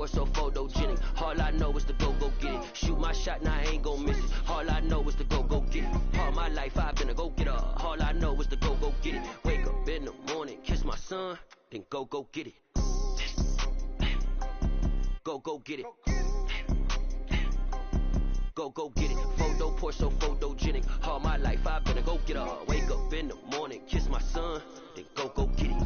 Or so photogenic. All I know is to go get it. Shoot my shot, now I ain't gon' miss it. All I know is to go get it. All my life I've been a go getter. All I know is to go get it. Wake up in the morning, kiss my son, then go get it. Go get it. Go get it. Photo poor so photogenic. All my life I've been a go getter. Wake up in the morning, kiss my son, then go get it.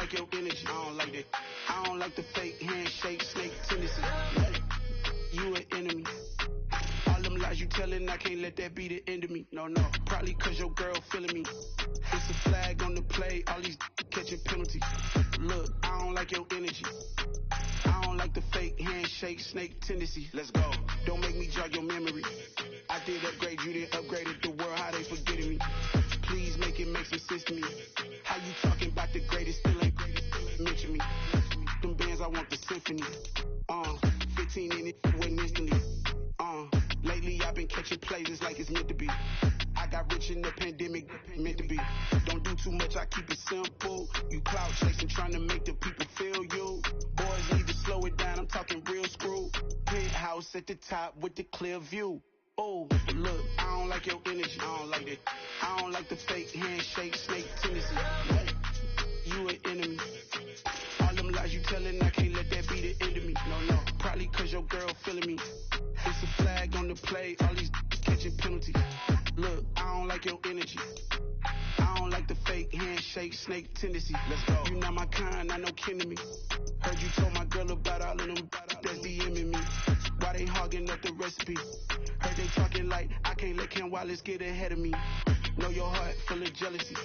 Your energy, I don't like that. I don't like the fake handshake, snake tendency. You an enemy. All them lies you telling, I can't let that be the end of me. No, probably cause your girl feeling me. It's a flag on the play, all these catching penalties. Look, I don't like your energy. I don't like the fake handshake, snake tendency. Let's go. Don't make me jog your memory. I did upgrade, you didn't upgrade it. The world, how they forgetting me. Please make it make some sense to me. How you talking about the greatest, still ain't mention me. Them bands, I want the symphony. 15 in it, went instantly. Lately I've been catching plays, it's like it's meant to be. I got rich in the pandemic, meant to be. Don't do too much, I keep it simple. You clout chasing, trying to make the people feel you. Boys need to slow it down, I'm talking real screw. Penthouse at the top with the clear view. Oh, look, I don't like your energy, I don't like that. I don't like the fake handshake, snake tendency. You an enemy. All them lies you telling, I can't let that be the end of me. No, probably cause your girl feeling me. It's a flag on the play, all these catching penalties. Look, I don't like your energy. I don't like the fake handshake, snake tendency. Let's go. You not my kind, not no kin to me. Heard you told my girl about all of them that's DMing me. Why they hogging up the recipe? Heard they talking like I can't let Ken Wallace get ahead of me. Know your heart full of jealousy.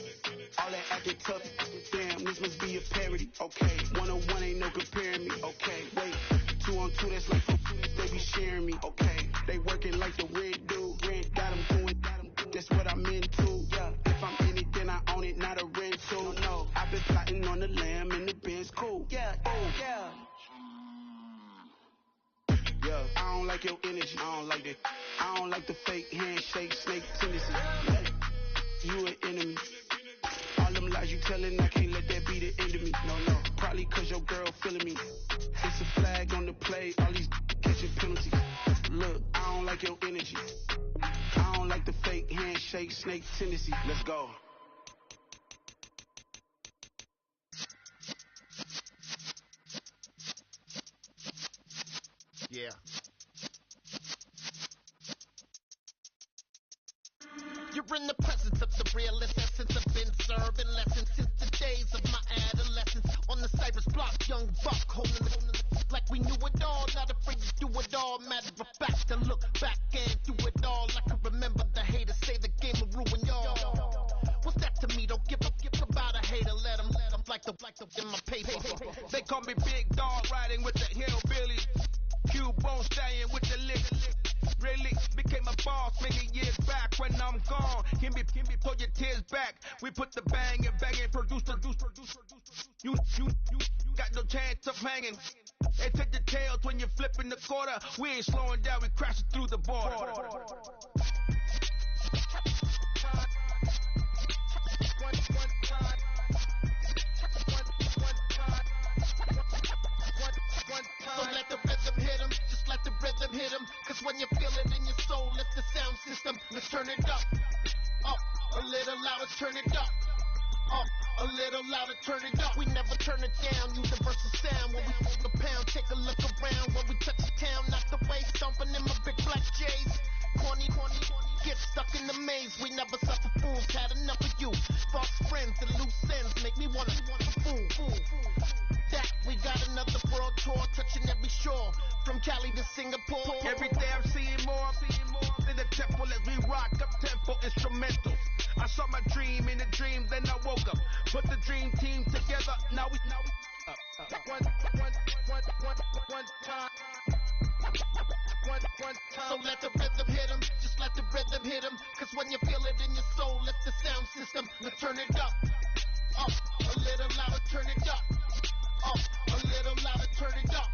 All that acting tough, damn, this must be a parody. Okay, 101 ain't no comparing me. Okay, wait, 2 on 2, that's like 4, they be sharing me. Okay, they working like the red dude. Rent got them going, that's what I'm into. Yeah, if I'm in it, then I own it, not a rental. No, I've been plotting on the lamb and the Benz cool. Yeah, yeah. Yeah, I don't like your energy, I don't like that. I don't like the fake handshake, snake tendency. You an enemy. All them lies you telling, I can't let that be the end of me. No, probably cause your girl feeling me. It's a flag on the play, all these catching penalties. Look, I don't like your energy. I don't like the fake handshake, snake tendency. Let's go. Yeah. You're in the presence of the realest essence. I've been serving lessons since the days of my adolescence. On the Cypress block, young buck holding the like we knew it all. Not afraid to do it all. Matter of fact, to look back and do it all. I can remember the haters say the game will ruin y'all. What's that to me? Don't give about a hater. Let them like the in my paper. They call me Big Dog, riding with the hillbillies. Cubone staying with the lick. Really became a boss many years back. When I'm gone, can be pull your tears back. We put the bang and produce. You got no chance of hanging. They take the tails when you're flipping the quarter. We ain't slowing down, we crashing through the border. So let the rhythm hit him, just let the rhythm hit him. Cause when you feel it in your soul, lift the sound system. Let's turn it up, a little louder, turn it up. A little louder, turn it up. We never turn it down, universal sound. When we pull the pound, take a look around. When we touch the town, knock the way, stomping in my big black J's. Corny, get stuck in the maze. We never suffer fools, had enough of you. False friends and loose ends make me wanna fool. That we got another world tour, touching every shore, from Cali to Singapore. Every day I'm seeing more in the temple as we rock up tempo instrumentals. I saw my dream in a dream, then I woke up. Put the dream team together, now we One time. So let the rhythm hit 'em, just let the rhythm hit 'em. Cause when you feel it in your soul, lift the sound system, let's turn it up. A little louder, turn it up. A little louder, turn it up.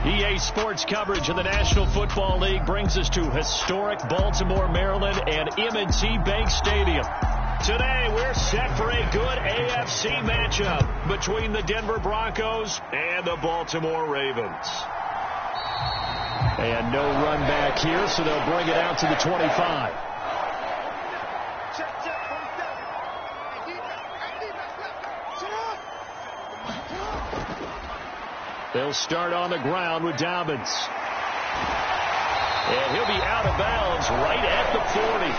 EA Sports coverage of the National Football League brings us to historic Baltimore, Maryland and M&T Bank Stadium. Today, we're set for a good AFC matchup between the Denver Broncos and the Baltimore Ravens. And no run back here, so they'll bring it out to the 25. They'll start on the ground with Dobbins. And he'll be out of bounds right at the 40.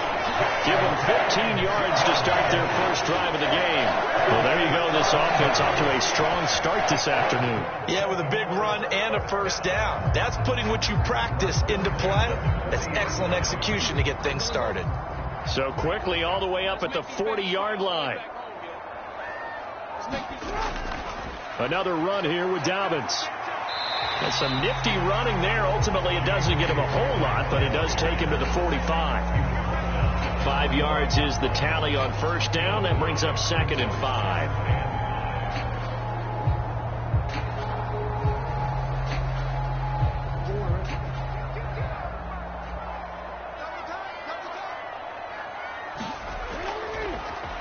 Give them 15 yards to start their first drive of the game. Well, there you go. This offense off to a strong start this afternoon. Yeah, with a big run and a first down. That's putting what you practice into play. That's excellent execution to get things started. So quickly all the way up at the 40-yard line. Another run here with Dobbins. That's some nifty running there. Ultimately, it doesn't get him a whole lot, but it does take him to the 45. 5 yards is the tally on first down. That brings up 2nd and 5.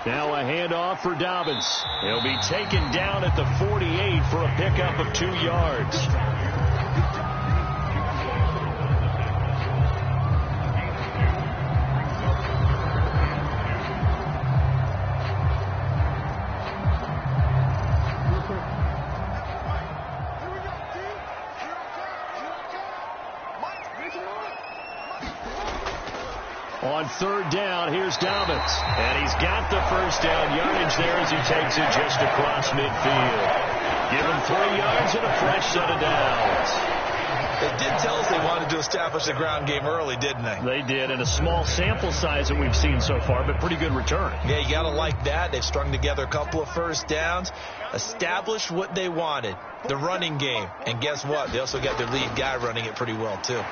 Now a handoff for Dobbins. He'll be taken down at the 48 for a pickup of 2 yards. On third down, here's Dobbins. And he's got the first down yardage there as he takes it just across midfield. Give him 3 yards and a fresh set of downs. They did tell us they wanted to establish the ground game early, didn't they? They did, and a small sample size that we've seen so far, but pretty good return. Yeah, you got to like that. They've strung together a couple of first downs, established what they wanted, the running game. And guess what? They also got their lead guy running it pretty well, too.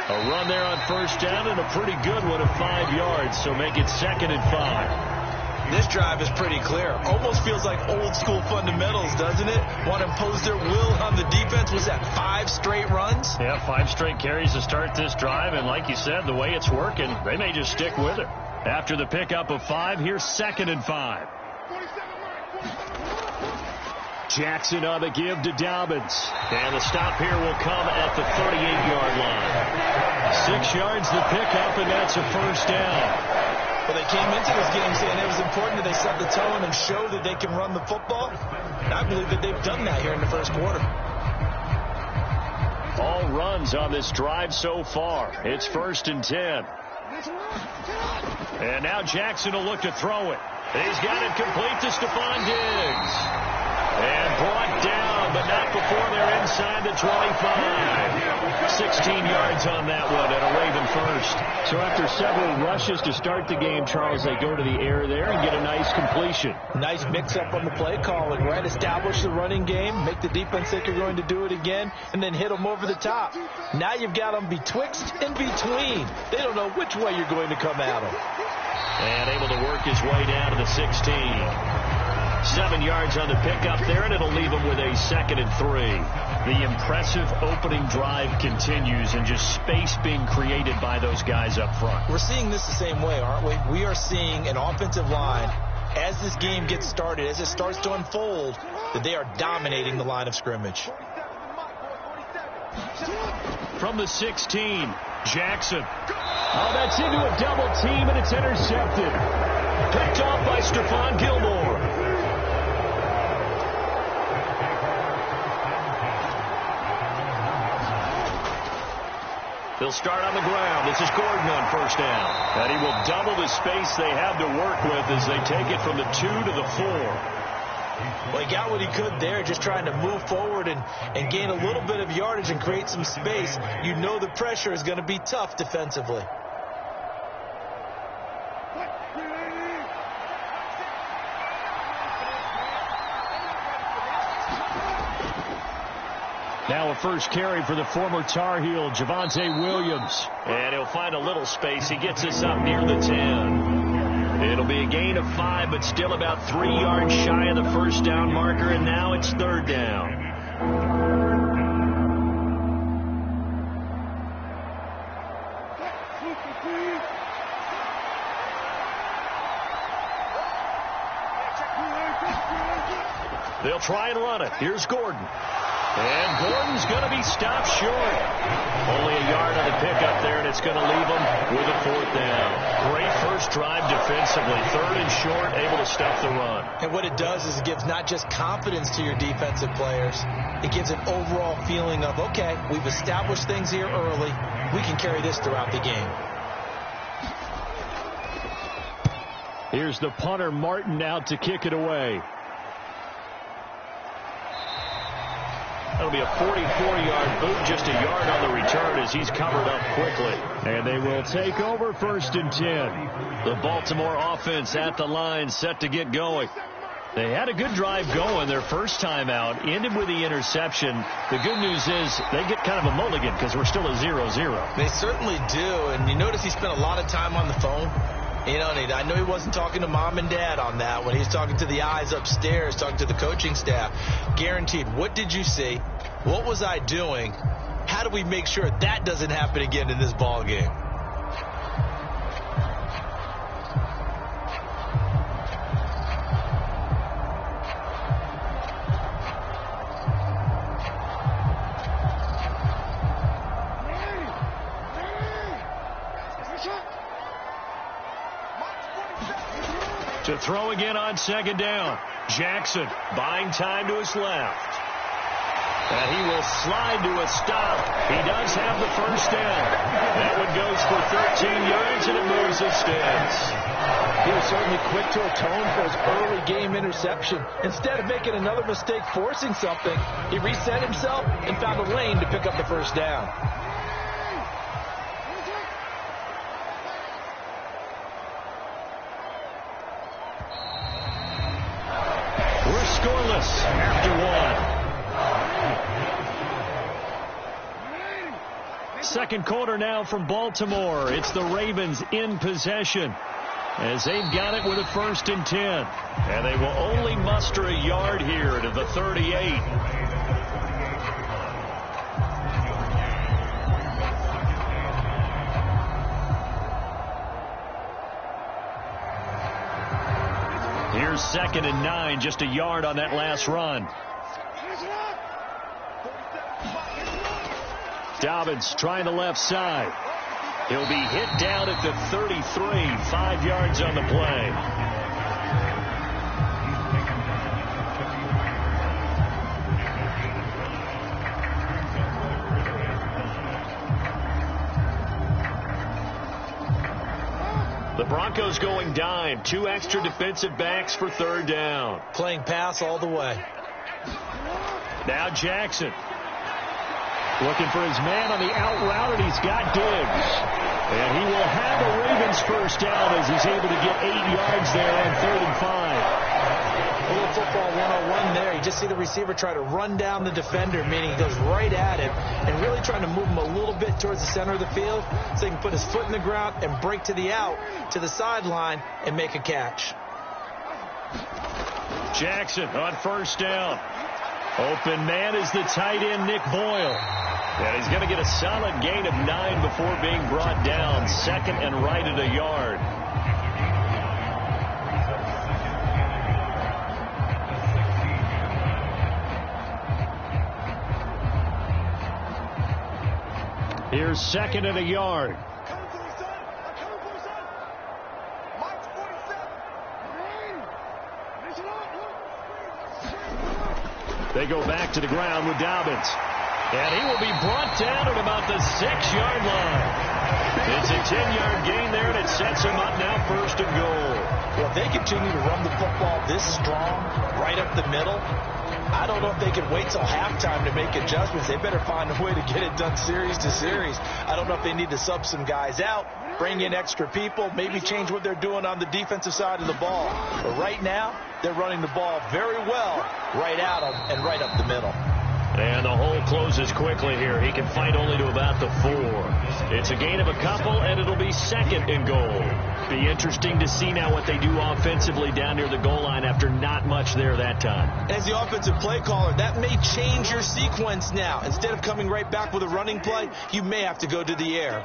A run there on first down and a pretty good one of 5 yards, so make it 2nd and 5. This drive is pretty clear. Almost feels like old school fundamentals, doesn't it? Want to impose their will on the defense. Was that 5 straight runs? Yeah, 5 straight carries to start this drive, and like you said, the way it's working, they may just stick with it. After the pickup of 5, here's 2nd and 5. Jackson on the give to Dobbins. And the stop here will come at the 38-yard line. 6 yards the pickup, and that's a first down. Well, they came into this game saying it was important that they set the tone and show that they can run the football. And I believe that they've done that here in the first quarter. All runs on this drive so far. It's 1st and 10. And now Jackson will look to throw it. He's got it complete to Stephon Diggs. And brought down, but not before they're inside the 25. 16 yards on that one, and a Raven first. So after several rushes to start the game, Charles, they go to the air there and get a nice completion. Nice mix-up on the play calling, right? Establish the running game, make the defense think you're going to do it again, and then hit them over the top. Now you've got them betwixt and between. They don't know which way you're going to come at them. And able to work his way down to the 16. 7 yards on the pickup there, and it'll leave him with a 2nd and 3. The impressive opening drive continues, and just space being created by those guys up front. We're seeing this the same way, aren't we? We are seeing an offensive line, as this game gets started, as it starts to unfold, that they are dominating the line of scrimmage. From the 16, Jackson. Oh, that's into a double team, and it's intercepted. Picked off by Stephon Gilmore. They'll start on the ground. This is Gordon on first down. And he will double the space they have to work with as they take it from the 2 to the 4. Well, he got what he could there, just trying to move forward and gain a little bit of yardage and create some space. You know the pressure is going to be tough defensively. Now a first carry for the former Tar Heel, Javonte Williams. And he'll find a little space. He gets us up near the 10. It'll be a gain of 5, but still about 3 yards shy of the first down marker, and now it's third down. They'll try and run it. Here's Gordon. And Gordon's going to be stopped short. Only a yard on the pickup there, and it's going to leave them with a fourth down. Great first drive defensively. Third and short, able to stop the run. And what it does is it gives not just confidence to your defensive players. It gives an overall feeling of, okay, we've established things here early. We can carry this throughout the game. Here's the punter, Martin, out to kick it away. That'll be a 44-yard boot, just a yard on the return as he's covered up quickly. And they will take over first and 10. The Baltimore offense at the line, set to get going. They had a good drive going their first time out, ended with the interception. The good news is they get kind of a mulligan because we're still at 0-0. They certainly do, and you notice he spent a lot of time on the phone. You know, and I know he wasn't talking to mom and dad on that when he was talking to the eyes upstairs, talking to the coaching staff. Guaranteed. What did you see? What was I doing? How do we make sure that doesn't happen again in this ball game? To throw again on second down. Jackson buying time to his left. And he will slide to a stop. He does have the first down. That one goes for 13 yards, and it moves the sticks. He was certainly quick to atone for his early game interception. Instead of making another mistake forcing something, he reset himself and found a lane to pick up the first down. We're scoreless after one. Second quarter now from Baltimore. It's the Ravens in possession as they've got it with a first and 10. And they will only muster a yard here to the 38. Here's second and 9, just a yard on that last run. Dobbins trying the left side. He'll be hit down at the 33, 5 yards on the play. The Broncos going dime. 2 extra defensive backs for third down. Playing pass all the way. Now Jackson. Looking for his man on the out route, and he's got Diggs. And he will have a Ravens first down as he's able to get 8 yards there on 3rd and 5. A little football 101 there. You just see the receiver try to run down the defender, meaning he goes right at him and really trying to move him a little bit towards the center of the field so he can put his foot in the ground and break to the out, to the sideline, and make a catch. Jackson on first down. Open man is the tight end, Nick Boyle. And he's going to get a solid gain of 9 before being brought down. Second and right at a yard. Here's second and a yard. They go back to the ground with Dobbins. And he will be brought down at about the 6-yard line. It's a 10-yard gain there, and it sets him up now first and goal. Well, if they continue to run the football this strong, right up the middle, I don't know if they can wait till halftime to make adjustments. They better find a way to get it done series to series. I don't know if they need to sub some guys out, bring in extra people, maybe change what they're doing on the defensive side of the ball. But right now, they're running the ball very well right at them and right up the middle. And the hole closes quickly here. He can fight only to about the 4. It's a gain of a couple, and it'll be 2nd and goal. Be interesting to see now what they do offensively down near the goal line after not much there that time. As the offensive play caller, that may change your sequence now. Instead of coming right back with a running play, you may have to go to the air.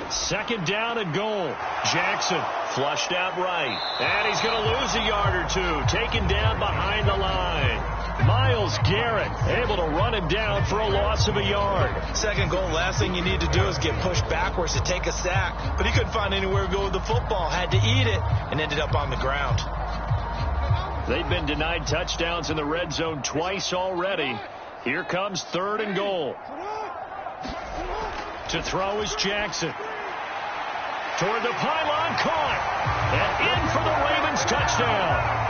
2nd down and goal. Jackson flushed out right. And he's going to lose a yard or two. Taken down behind the line. Myles Garrett able to run him down for a loss of a yard. 2nd goal, last thing you need to do is get pushed backwards to take a sack. But he couldn't find anywhere to go with the football. Had to eat it and ended up on the ground. They've been denied touchdowns in the red zone twice already. Here comes 3rd and goal. To throw is Jackson. Toward the pylon, caught. And in for the Ravens touchdown.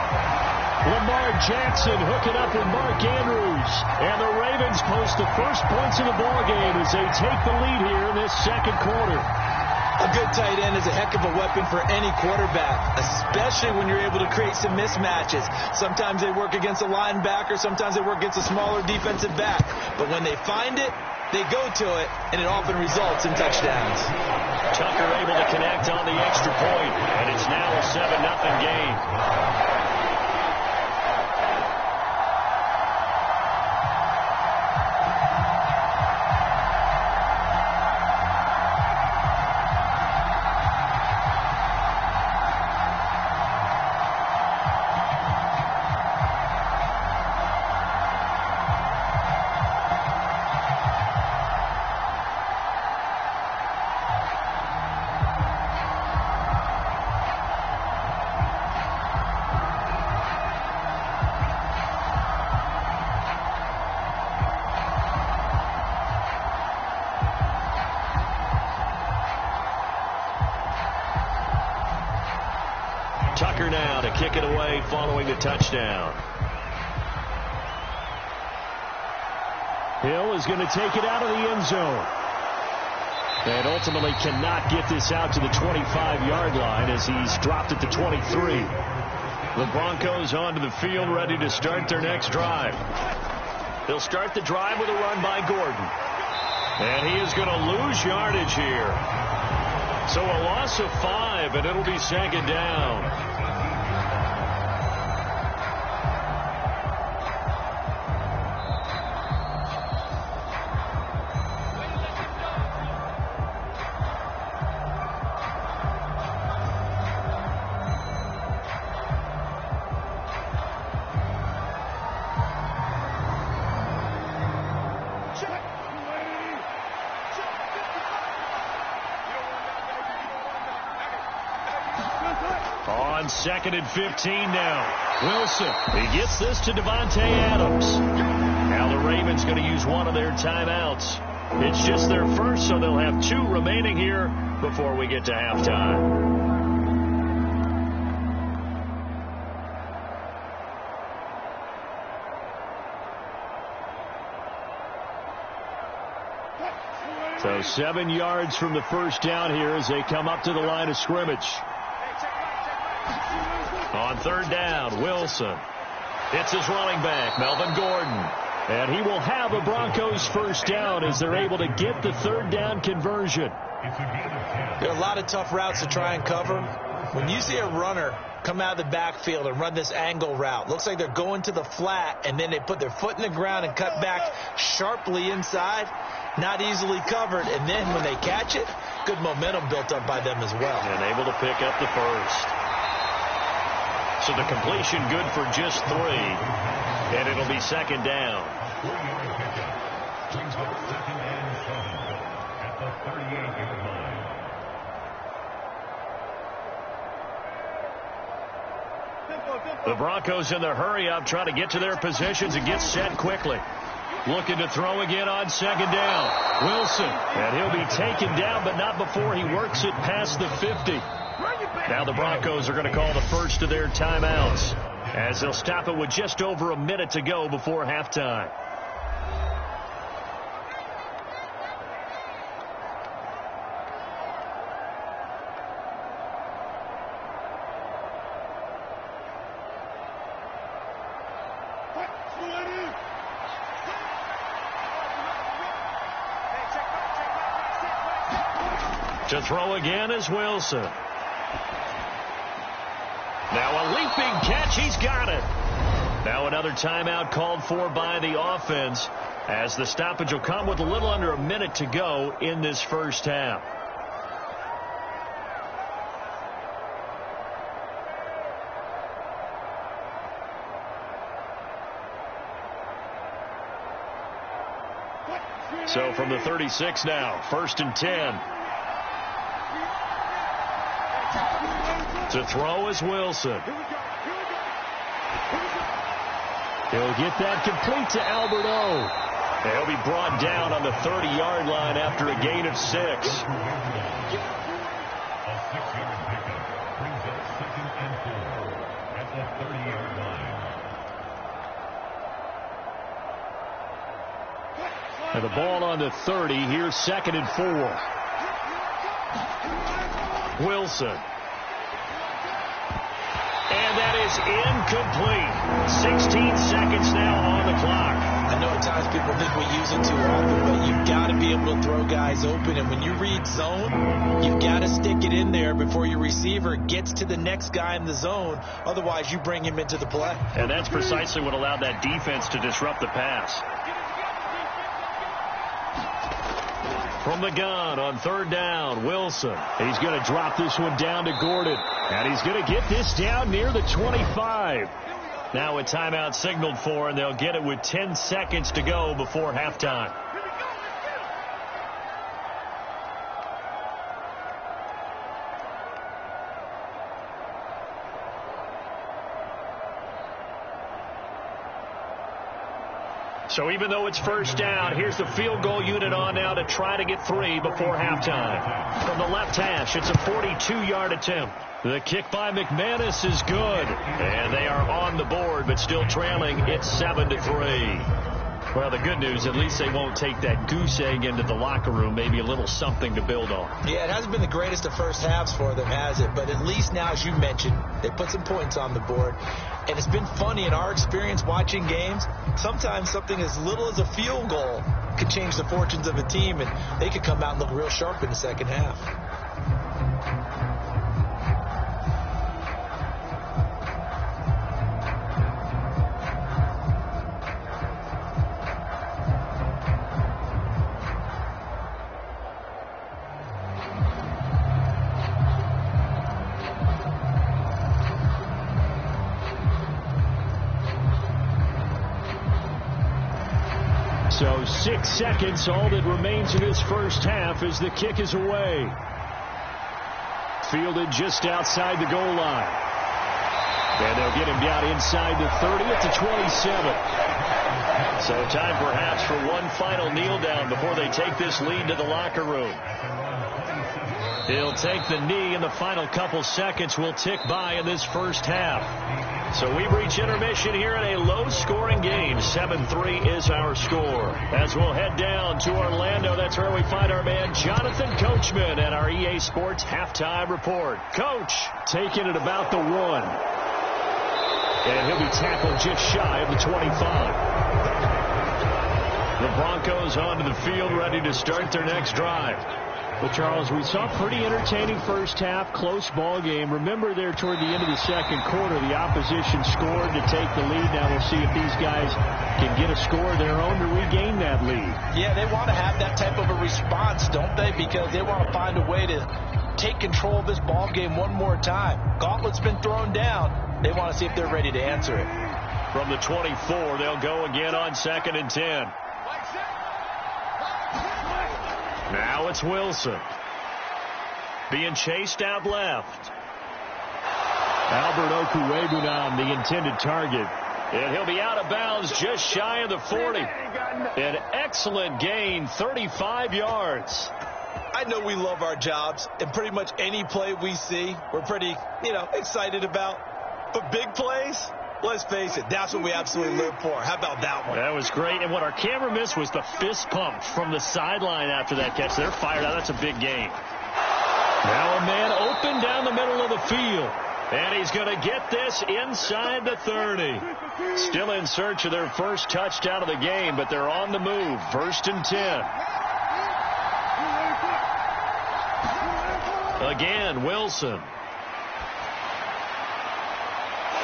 Lamar Jackson hooking up with Mark Andrews. And the Ravens post the first points of the ballgame as they take the lead here in this 2nd quarter. A good tight end is a heck of a weapon for any quarterback, especially when you're able to create some mismatches. Sometimes they work against a linebacker, sometimes they work against a smaller defensive back. But when they find it, they go to it, and it often results in touchdowns. Tucker able to connect on the extra point, and it's now a 7-0 game. Tucker now to kick it away following the touchdown. Hill is going to take it out of the end zone. And ultimately cannot get this out to the 25-yard line as he's dropped at the 23. The Broncos onto the field ready to start their next drive. They'll start the drive with a run by Gordon. And he is going to lose yardage here. So a loss of 5, and it'll be 2nd down. On 2nd and 15 now. Wilson, he gets this to Devontae Adams. Now the Ravens going to use one of their timeouts. It's just their first, so they'll have 2 remaining here before we get to halftime. So 7 yards from the first down here as they come up to the line of scrimmage. On 3rd down, Wilson. It's his running back, Melvin Gordon. And he will have a Broncos first down as they're able to get the 3rd down conversion. There are a lot of tough routes to try and cover. When you see a runner come out of the backfield and run this angle route, looks like they're going to the flat, and then they put their foot in the ground and cut back sharply inside. Not easily covered, and then when they catch it, good momentum built up by them as well. And able to pick up the first. So the completion good for just 3, and it'll be 2nd down. The Broncos in the hurry-up trying to get to their positions and get set quickly. Looking to throw again on 2nd down. Wilson, and he'll be taken down, but not before he works it past the 50. Now the Broncos are going to call the first of their timeouts as they'll stop it with just over a minute to go before halftime. To throw again is Wilson. Now a leaping catch. He's got it. Now another timeout called for by the offense, as the stoppage will come with a little under a minute to go in this first half. So from the 36 now, 1st and 10. To throw is Wilson. He'll get that complete to Albert O. He'll be brought down on the 30-yard line after a gain of 6. A 6-yard pickup brings up 2nd and 4 at the 30-yard line. And the ball on the 30. Here's 2nd and 4. Wilson. And that is incomplete. 16 seconds now on the clock. I know at times people think we use it too often, but you've got to be able to throw guys open. And when you read zone, you've got to stick it in there before your receiver gets to the next guy in the zone. Otherwise, you bring him into the play. And that's precisely what allowed that defense to disrupt the pass. From the gun on 3rd down, Wilson. He's going to drop this one down to Gordon. And he's going to get this down near the 25. Now a timeout signaled for, and they'll get it with 10 seconds to go before halftime. So even though it's 1st down, here's the field goal unit on now to try to get 3 before halftime. From the left hash, it's a 42-yard attempt. The kick by McManus is good. And they are on the board, but still trailing. It's 7-3. Well, the good news, at least they won't take that goose egg into the locker room. Maybe a little something to build on. Yeah, it hasn't been the greatest of first halves for them, has it? But at least now, as you mentioned, they put some points on the board. And it's been funny in our experience watching games. Sometimes something as little as a field goal could change the fortunes of a team, and they could come out and look real sharp in the second half. So 6 seconds, all that remains in this first half as the kick is away. Fielded just outside the goal line. And they'll get him down inside the 30 at the 27. So time perhaps for one final kneel down before they take this lead to the locker room. He'll take the knee, and the final couple seconds will tick by in this first half. So we reach intermission here in a low-scoring game. 7-3 is our score. As we'll head down to Orlando, that's where we find our man Jonathan Coachman at our EA Sports Halftime Report. Coach, taking it about the 1. And he'll be tackled just shy of the 25. The Broncos onto the field, ready to start their next drive. Well, Charles, we saw a pretty entertaining first half, close ball game. Remember there toward the end of the second quarter, the opposition scored to take the lead. Now we'll see if these guys can get a score of their own to regain that lead. Yeah, they want to have that type of a response, don't they? Because they want to find a way to take control of this ball game one more time. Gauntlet's been thrown down. They want to see if they're ready to answer it. From the 24, they'll go again on 2nd and 10. Now it's Wilson. Being chased out left. Albert Okuwebunam, the intended target. And he'll be out of bounds just shy of the 40. An excellent gain, 35 yards. I know we love our jobs, and pretty much any play we see, we're pretty, excited about. But big plays, let's face it, that's what we absolutely live for. How about that one? That was great. And what our camera missed was the fist pump from the sideline after that catch. They're fired out. That's a big game. Now a man open down the middle of the field. And he's going to get this inside the 30. Still in search of their first touchdown of the game, but they're on the move. 1st and 10. Again, Wilson.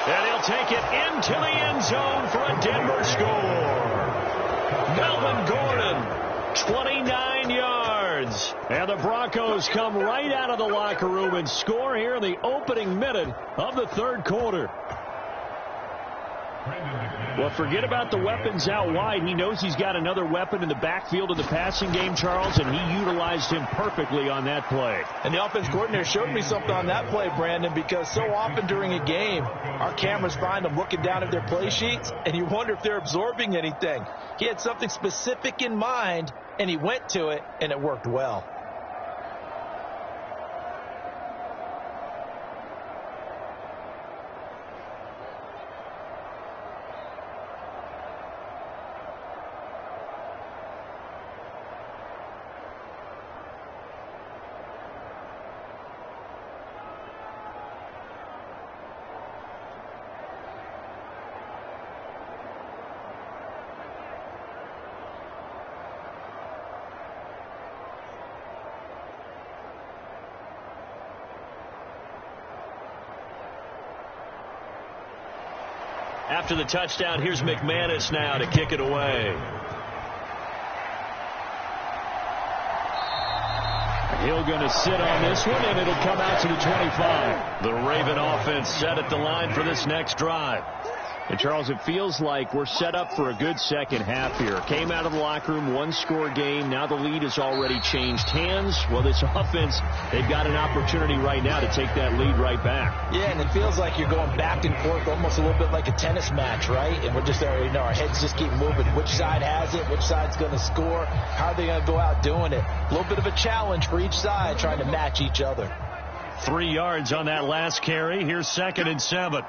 And he'll take it into the end zone for a Denver score. Melvin Gordon, 29 yards. And the Broncos come right out of the locker room and score here in the opening minute of the 3rd quarter. Well, forget about the weapons out wide. He knows he's got another weapon in the backfield of the passing game, Charles, and he utilized him perfectly on that play. And the offense coordinator showed me something on that play, Brandon, because so often during a game, our cameras find them looking down at their play sheets, and you wonder if they're absorbing anything. He had something specific in mind, and he went to it, and it worked well. After the touchdown, here's McManus now to kick it away. He'll going to sit on this one, and it'll come out to the 25. The Raven offense set at the line for this next drive. And, Charles, it feels like we're set up for a good second half here. Came out of the locker room, 1-score game. Now the lead has already changed hands. Well, this offense, they've got an opportunity right now to take that lead right back. Yeah, and it feels like you're going back and forth almost a little bit like a tennis match, right? And we're just there, our heads just keep moving. Which side has it? Which side's going to score? How are they going to go out doing it? A little bit of a challenge for each side trying to match each other. 3 yards on that last carry. Here's 2nd and 7.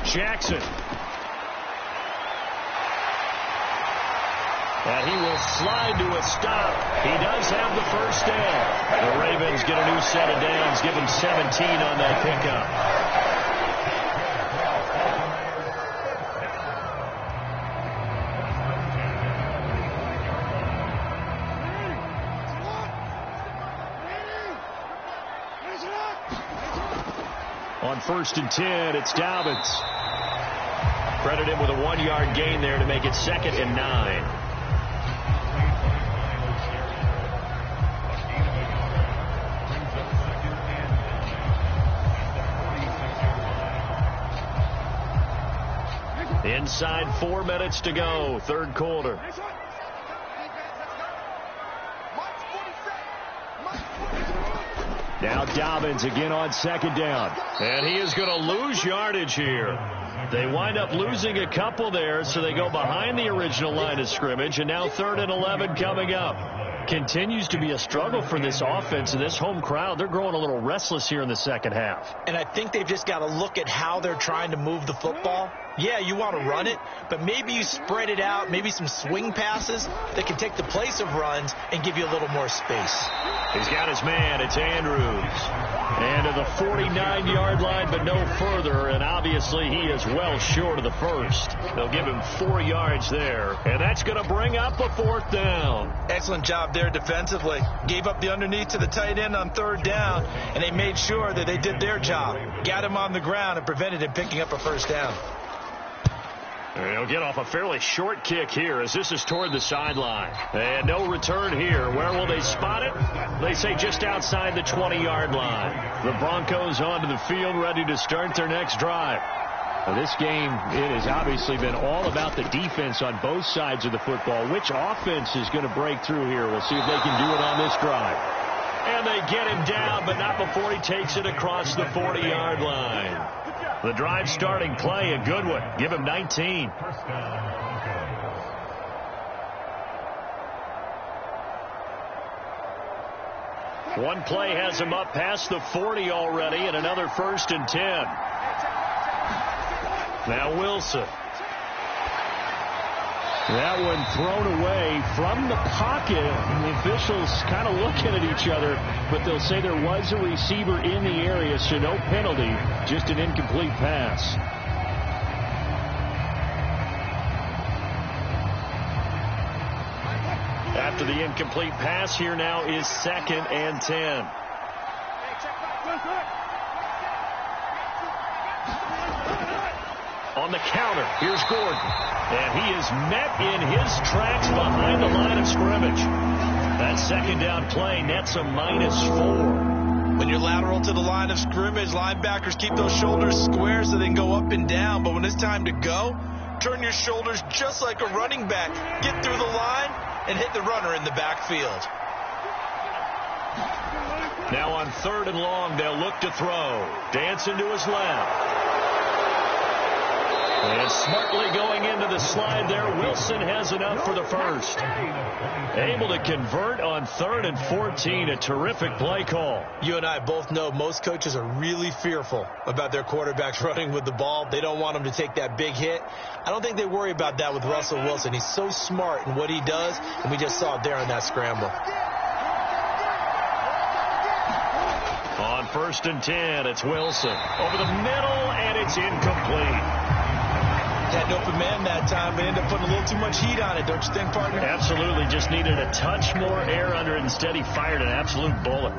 Jackson. And he will slide to a stop. He does have the first down. The Ravens get a new set of downs. Give him 17 on that pickup. On 1st and 10, it's Dobbins. Credit him with a 1-yard gain there to make it 2nd and 9. Inside 4 minutes to go, 3rd quarter. Now Dobbins again on 2nd down. And he is going to lose yardage here. They wind up losing a couple there, so they go behind the original line of scrimmage, and now 3rd and 11 coming up. Continues to be a struggle for this offense and this home crowd. They're growing a little restless here in the second half. And I think they've just got to look at how they're trying to move the football. Yeah, you want to run it, but maybe you spread it out, maybe some swing passes that can take the place of runs and give you a little more space. He's got his man. It's Andrews. And to the 49-yard line, but no further, and obviously he is well short of the first. They'll give him 4 yards there, and that's going to bring up a 4th down. Excellent job there defensively. Gave up the underneath to the tight end on 3rd down, and they made sure that they did their job. Got him on the ground and prevented him picking up a 1st down. They'll get off a fairly short kick here as this is toward the sideline. And no return here. Where will they spot it? They say just outside the 20-yard line. The Broncos onto the field ready to start their next drive. Now, this game, it has obviously been all about the defense on both sides of the football. Which offense is going to break through here? We'll see if they can do it on this drive. And they get him down, but not before he takes it across the 40-yard line. The drive starting play, a good one. Give him 19. One play has him up past the 40 already, and another 1st and 10. Now Wilson. That one thrown away from the pocket. And the officials kind of looking at each other, but they'll say there was a receiver in the area, so no penalty, just an incomplete pass. After the incomplete pass, here now is 2nd and 10. On the counter, here's Gordon. And he is met in his tracks behind the line of scrimmage. That 2nd down play nets a -4. When you're lateral to the line of scrimmage, linebackers keep those shoulders square so they can go up and down. But when it's time to go, turn your shoulders just like a running back. Get through the line and hit the runner in the backfield. Now on 3rd and long, they'll look to throw. Dancing to his left. And smartly going into the slide there, Wilson has enough for the first. Able to convert on 3rd and 14, a terrific play call. You and I both know most coaches are really fearful about their quarterbacks running with the ball. They don't want them to take that big hit. I don't think they worry about that with Russell Wilson. He's so smart in what he does, and we just saw it there on that scramble. On 1st and 10, it's Wilson. Over the middle, and it's incomplete. Had an open man that time, but ended up putting a little too much heat on it, don't you think, partner? Absolutely. Just needed a touch more air under it. Instead, he fired an absolute bullet.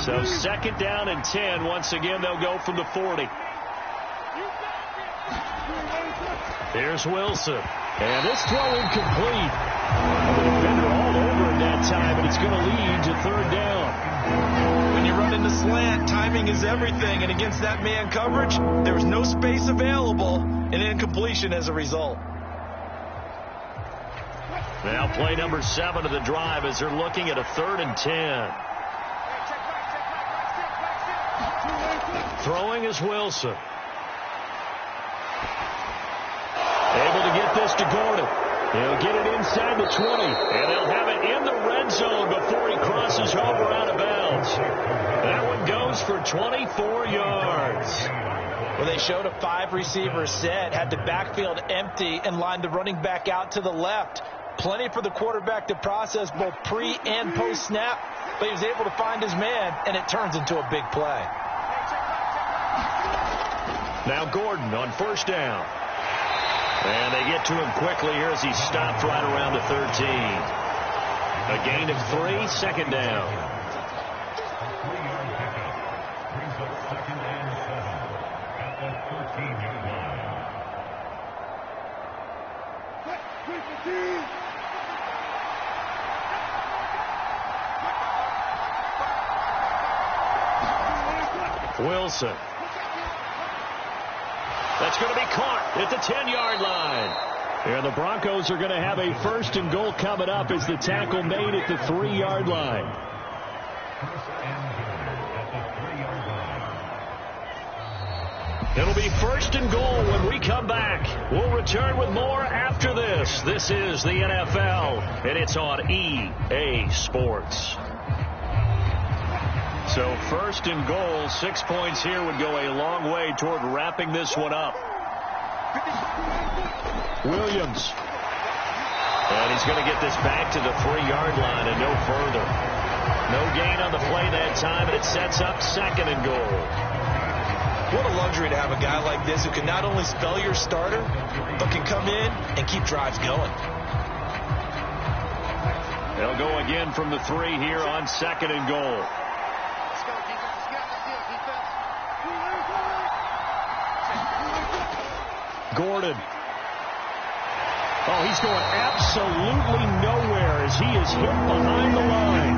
So 2nd down and 10. Once again, they'll go from the 40. Here's Wilson. And this throw incomplete. The defender all over him that time, and it's going to lead to 3rd down. When you run in the slant, timing is everything, and against that man coverage, there was no space available, and incompletion as a result. Now play number 7 of the drive as they're looking at a 3rd and 10. Throwing is Wilson. Able to get this to Gordon. He'll get it inside the 20, and they'll have it in the red zone before he crosses over out of bounds. That one goes for 24 yards. Well, they showed a 5-receiver set, had the backfield empty, and lined the running back out to the left. Plenty for the quarterback to process both pre- and post-snap, but he was able to find his man, and it turns into a big play. Now Gordon on 1st down. And they get to him quickly here as he stopped right around the 13. A gain of 3, 2nd down. 3-yard pickup brings up 2nd and 7 at the 13-yard line. Wilson. That's going to be caught at the 10-yard line. And the Broncos are going to have a 1st and goal coming up as the tackle made at the 3-yard line. 1st and goal at the 3-yard line. It'll be 1st and goal when we come back. We'll return with more after this. This is the NFL, and it's on EA Sports. So 1st and goal, 6 points here would go a long way toward wrapping this one up. Williams. And he's going to get this back to the 3-yard line and no further. No gain on the play that time, and it sets up 2nd and goal. What a luxury to have a guy like this who can not only spell your starter, but can come in and keep drives going. They'll go again from the 3 here on 2nd and goal. Gordon. Oh, he's going absolutely nowhere as he is hit behind the line.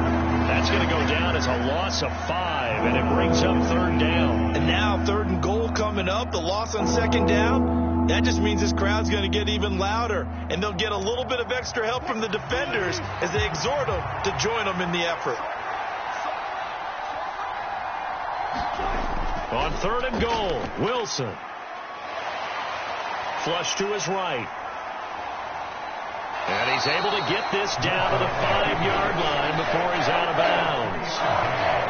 That's going to go down as a loss of 5, and it brings up 3rd down. And now 3rd and goal coming up, the loss on 2nd down. That just means this crowd's going to get even louder, and they'll get a little bit of extra help from the defenders as they exhort them to join them in the effort. On 3rd and goal, Wilson. Flush to his right. And he's able to get this down to the 5-yard line before he's out of bounds.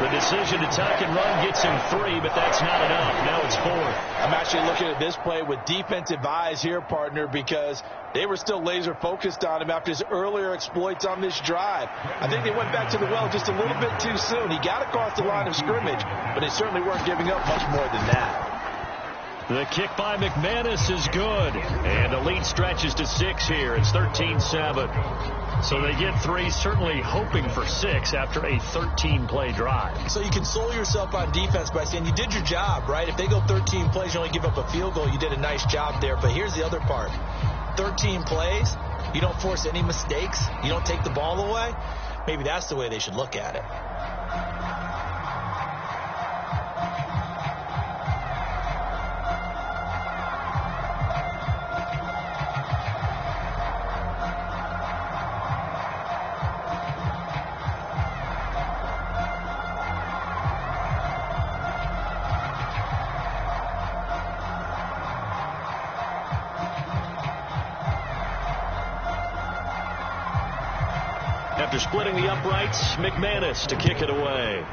The decision to tuck and run gets him 3, but that's not enough. Now it's 4. I'm actually looking at this play with defensive eyes here, partner, because they were still laser focused on him after his earlier exploits on this drive. I think they went back to the well just a little bit too soon. He got across the line of scrimmage, but they certainly weren't giving up much more than that. The kick by McManus is good, and the lead stretches to 6 here. It's 13-7. So they get 3, certainly hoping for 6 after a 13-play drive. So you console yourself on defense by saying you did your job, right? If they go 13 plays, you only give up a field goal, you did a nice job there. But here's the other part. 13 plays, you don't force any mistakes, you don't take the ball away. Maybe that's the way they should look at it. After splitting the uprights, McManus to kick it away.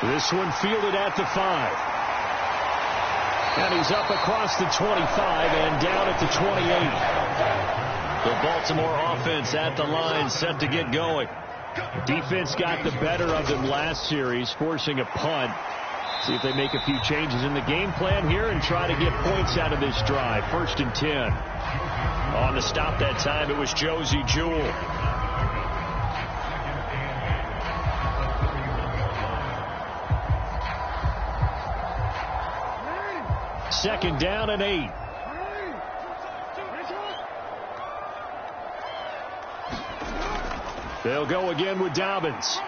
This one fielded at the 5. And he's up across the 25 and down at the 28. The Baltimore offense at the line, set to get going. Defense got the better of them last series, forcing a punt. See if they make a few changes in the game plan here and try to get points out of this drive. 1st and 10. On the stop that time, it was Josie Jewell. Second down and 8. They'll go again with Dobbins.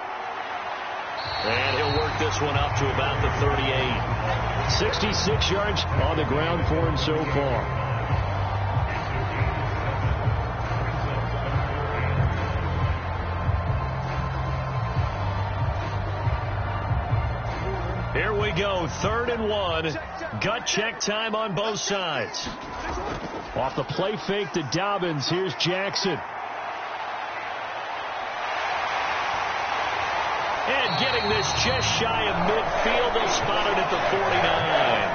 And he'll work this one up to about the 38. 66 yards on the ground for him so far. Here we go, 3rd and 1. Gut check time on both sides. Off the play fake to Dobbins, here's Jackson. And getting this just shy of midfield, they'll spot it at the 49.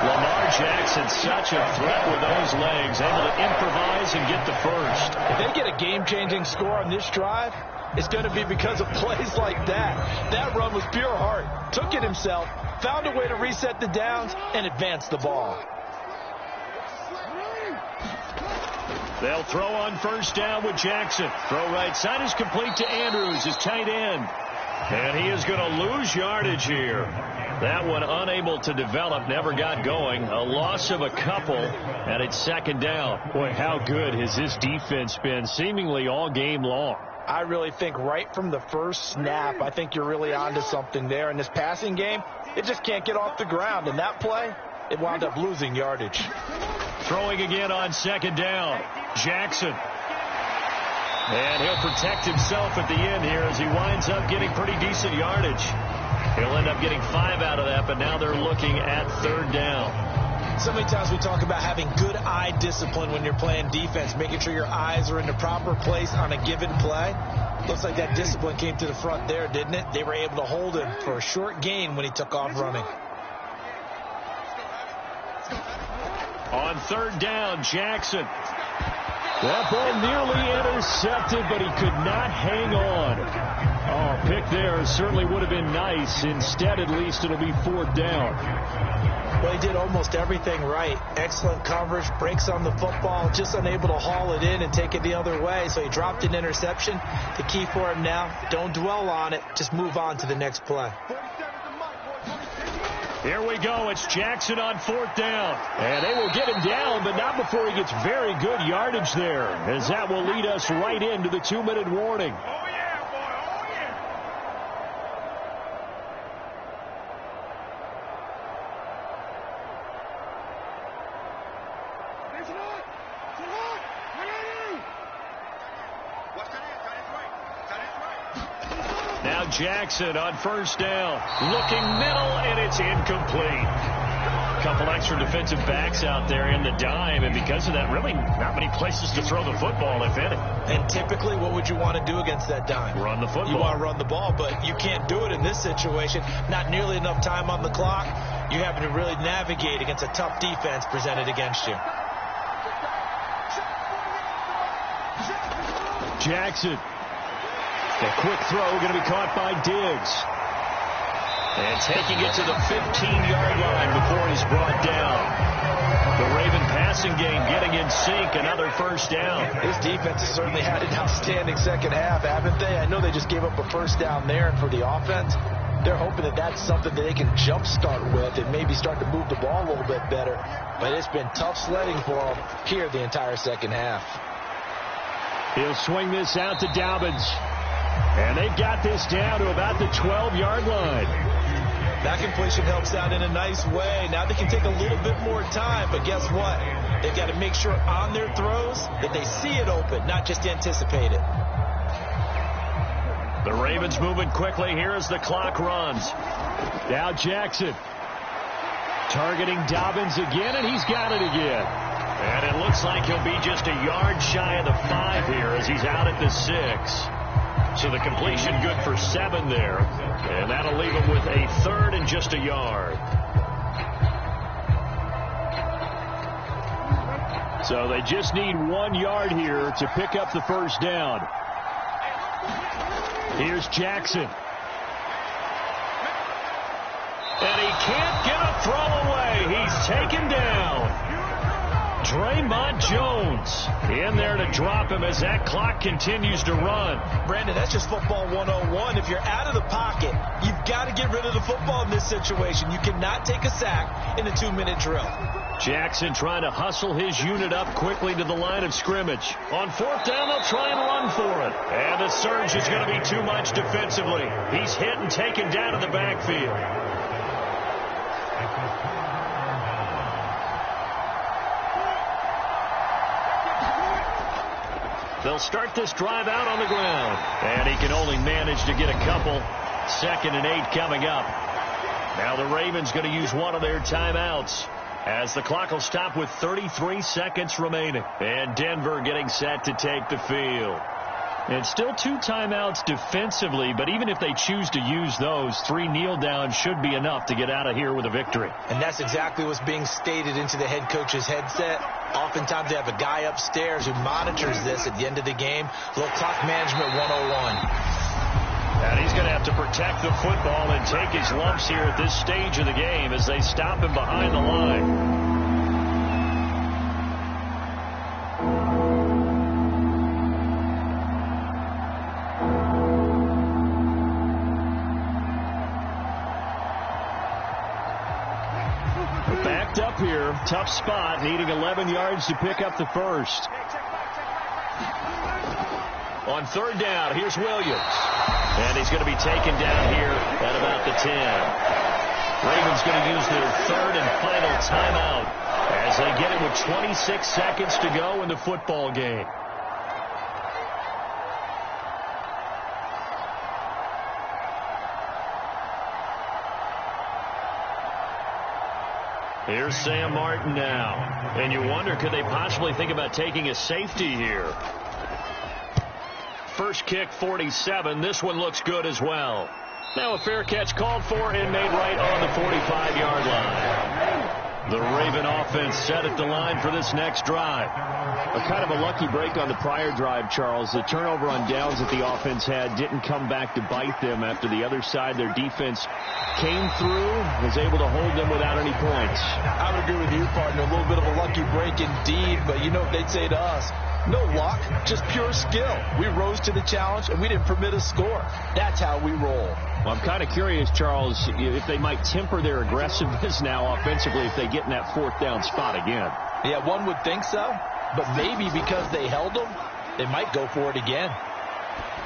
Lamar Jackson, such a threat with those legs, able to improvise and get the first. If they get a game-changing score on this drive, it's going to be because of plays like that. That run was pure heart. Took it himself, found a way to reset the downs, and advance the ball. They'll throw on 1st down with Jackson. Throw right side is complete to Andrews, his tight end. And he is going to lose yardage here. That one unable to develop, never got going. A loss of a couple, and it's 2nd down. Boy, how good has this defense been seemingly all game long? I really think right from the first snap, I think you're really onto something there. In this passing game, it just can't get off the ground. And that play, it wound up losing yardage. Throwing again on 2nd down. Jackson. And he'll protect himself at the end here as he winds up getting pretty decent yardage. He'll end up getting 5 out of that, but now they're looking at 3rd down. So many times we talk about having good eye discipline when you're playing defense, making sure your eyes are in the proper place on a given play. Looks like that discipline came to the front there, didn't it? They were able to hold him for a short gain when he took off running. On 3rd down, Jackson. That ball nearly intercepted, but he could not hang on. Oh, pick there certainly would have been nice. Instead, at least, it'll be 4th down. Well, he did almost everything right. Excellent coverage, breaks on the football, just unable to haul it in and take it the other way. So he dropped an interception. The key for him now, don't dwell on it. Just move on to the next play. Here we go. It's Jackson on 4th down. And they will get him down, but not before he gets very good yardage there, as that will lead us right into the 2-minute warning. Oh, yeah, boy. Oh, yeah. Now Jackson on 1st down. Looking middle, and it's incomplete. couple extra defensive backs out there in the dime, and because of that, really not many places to throw the football, if any. And typically, what would you want to do against that dime? Run the football. You want to run the ball, but you can't do it in this situation. Not nearly enough time on the clock. You having to really navigate against a tough defense presented against you. Jackson. A quick throw going to be caught by Diggs. And taking it to the 15-yard line before he's brought down. The Raven passing game getting in sync, another first down. This defense has certainly had an outstanding second half, haven't they? I know they just gave up a first down there, and for the offense, they're hoping that that's something that they can jumpstart with and maybe start to move the ball a little bit better. But it's been tough sledding for them here the entire second half. He'll swing this out to Dobbins. And they've got this down to about the 12-yard line. That completion helps out in a nice way. Now they can take a little bit more time, but guess what? They've got to make sure on their throws that they see it open, not just anticipate it. The Ravens moving quickly here as the clock runs. Now Jackson targeting Dobbins again, and he's got it again. And it looks like he'll be just a yard shy of the 5 here as he's out at the 6. So the completion good for 7 there. And that'll leave him with a 3rd and just a yard. So they just need 1 yard here to pick up the first down. Here's Jackson. And he can't get a throw away. He's taken down. Draymond Jones in there to drop him as that clock continues to run. Brandon, that's just football 101. If you're out of the pocket, you've got to get rid of the football in this situation. You cannot take a sack in a 2-minute drill. Jackson trying to hustle his unit up quickly to the line of scrimmage. On 4th down, they'll try and run for it. And the surge is going to be too much defensively. He's hit and taken down in the backfield. They'll start this drive out on the ground. And he can only manage to get a couple. 2nd and 8 coming up. Now the Ravens going to use one of their timeouts as the clock will stop with 33 seconds remaining. And Denver getting set to take the field. And still 2 timeouts defensively, but even if they choose to use those, 3 kneel downs should be enough to get out of here with a victory. And that's exactly what's being stated into the head coach's headset. Oftentimes they have a guy upstairs who monitors this at the end of the game. A little clock management 101. And he's going to have to protect the football and take his lumps here at this stage of the game as they stop him behind the line. Up here, tough spot, needing 11 yards to pick up the first. On 3rd down, here's Williams. And he's going to be taken down here at about the 10. Ravens going to use their 3rd and final timeout as they get it with 26 seconds to go in the football game. Here's Sam Martin now. And you wonder, could they possibly think about taking a safety here? First kick, 47. This one looks good as well. Now a fair catch called for and made right on the 45-yard line. The Raven offense set at the line for this next drive. A kind of a lucky break on the prior drive, Charles. The turnover on downs that the offense had didn't come back to bite them after the other side. Their defense came through, was able to hold them without any points. I would agree with you, partner. A little bit of a lucky break indeed, but you know what they'd say to us? No luck, just pure skill. We rose to the challenge, and we didn't permit a score. That's how we roll. Well, I'm kind of curious, Charles, if they might temper their aggressiveness now offensively if they get in that 4th down spot again. Yeah, one would think so, but maybe because they held them, they might go for it again.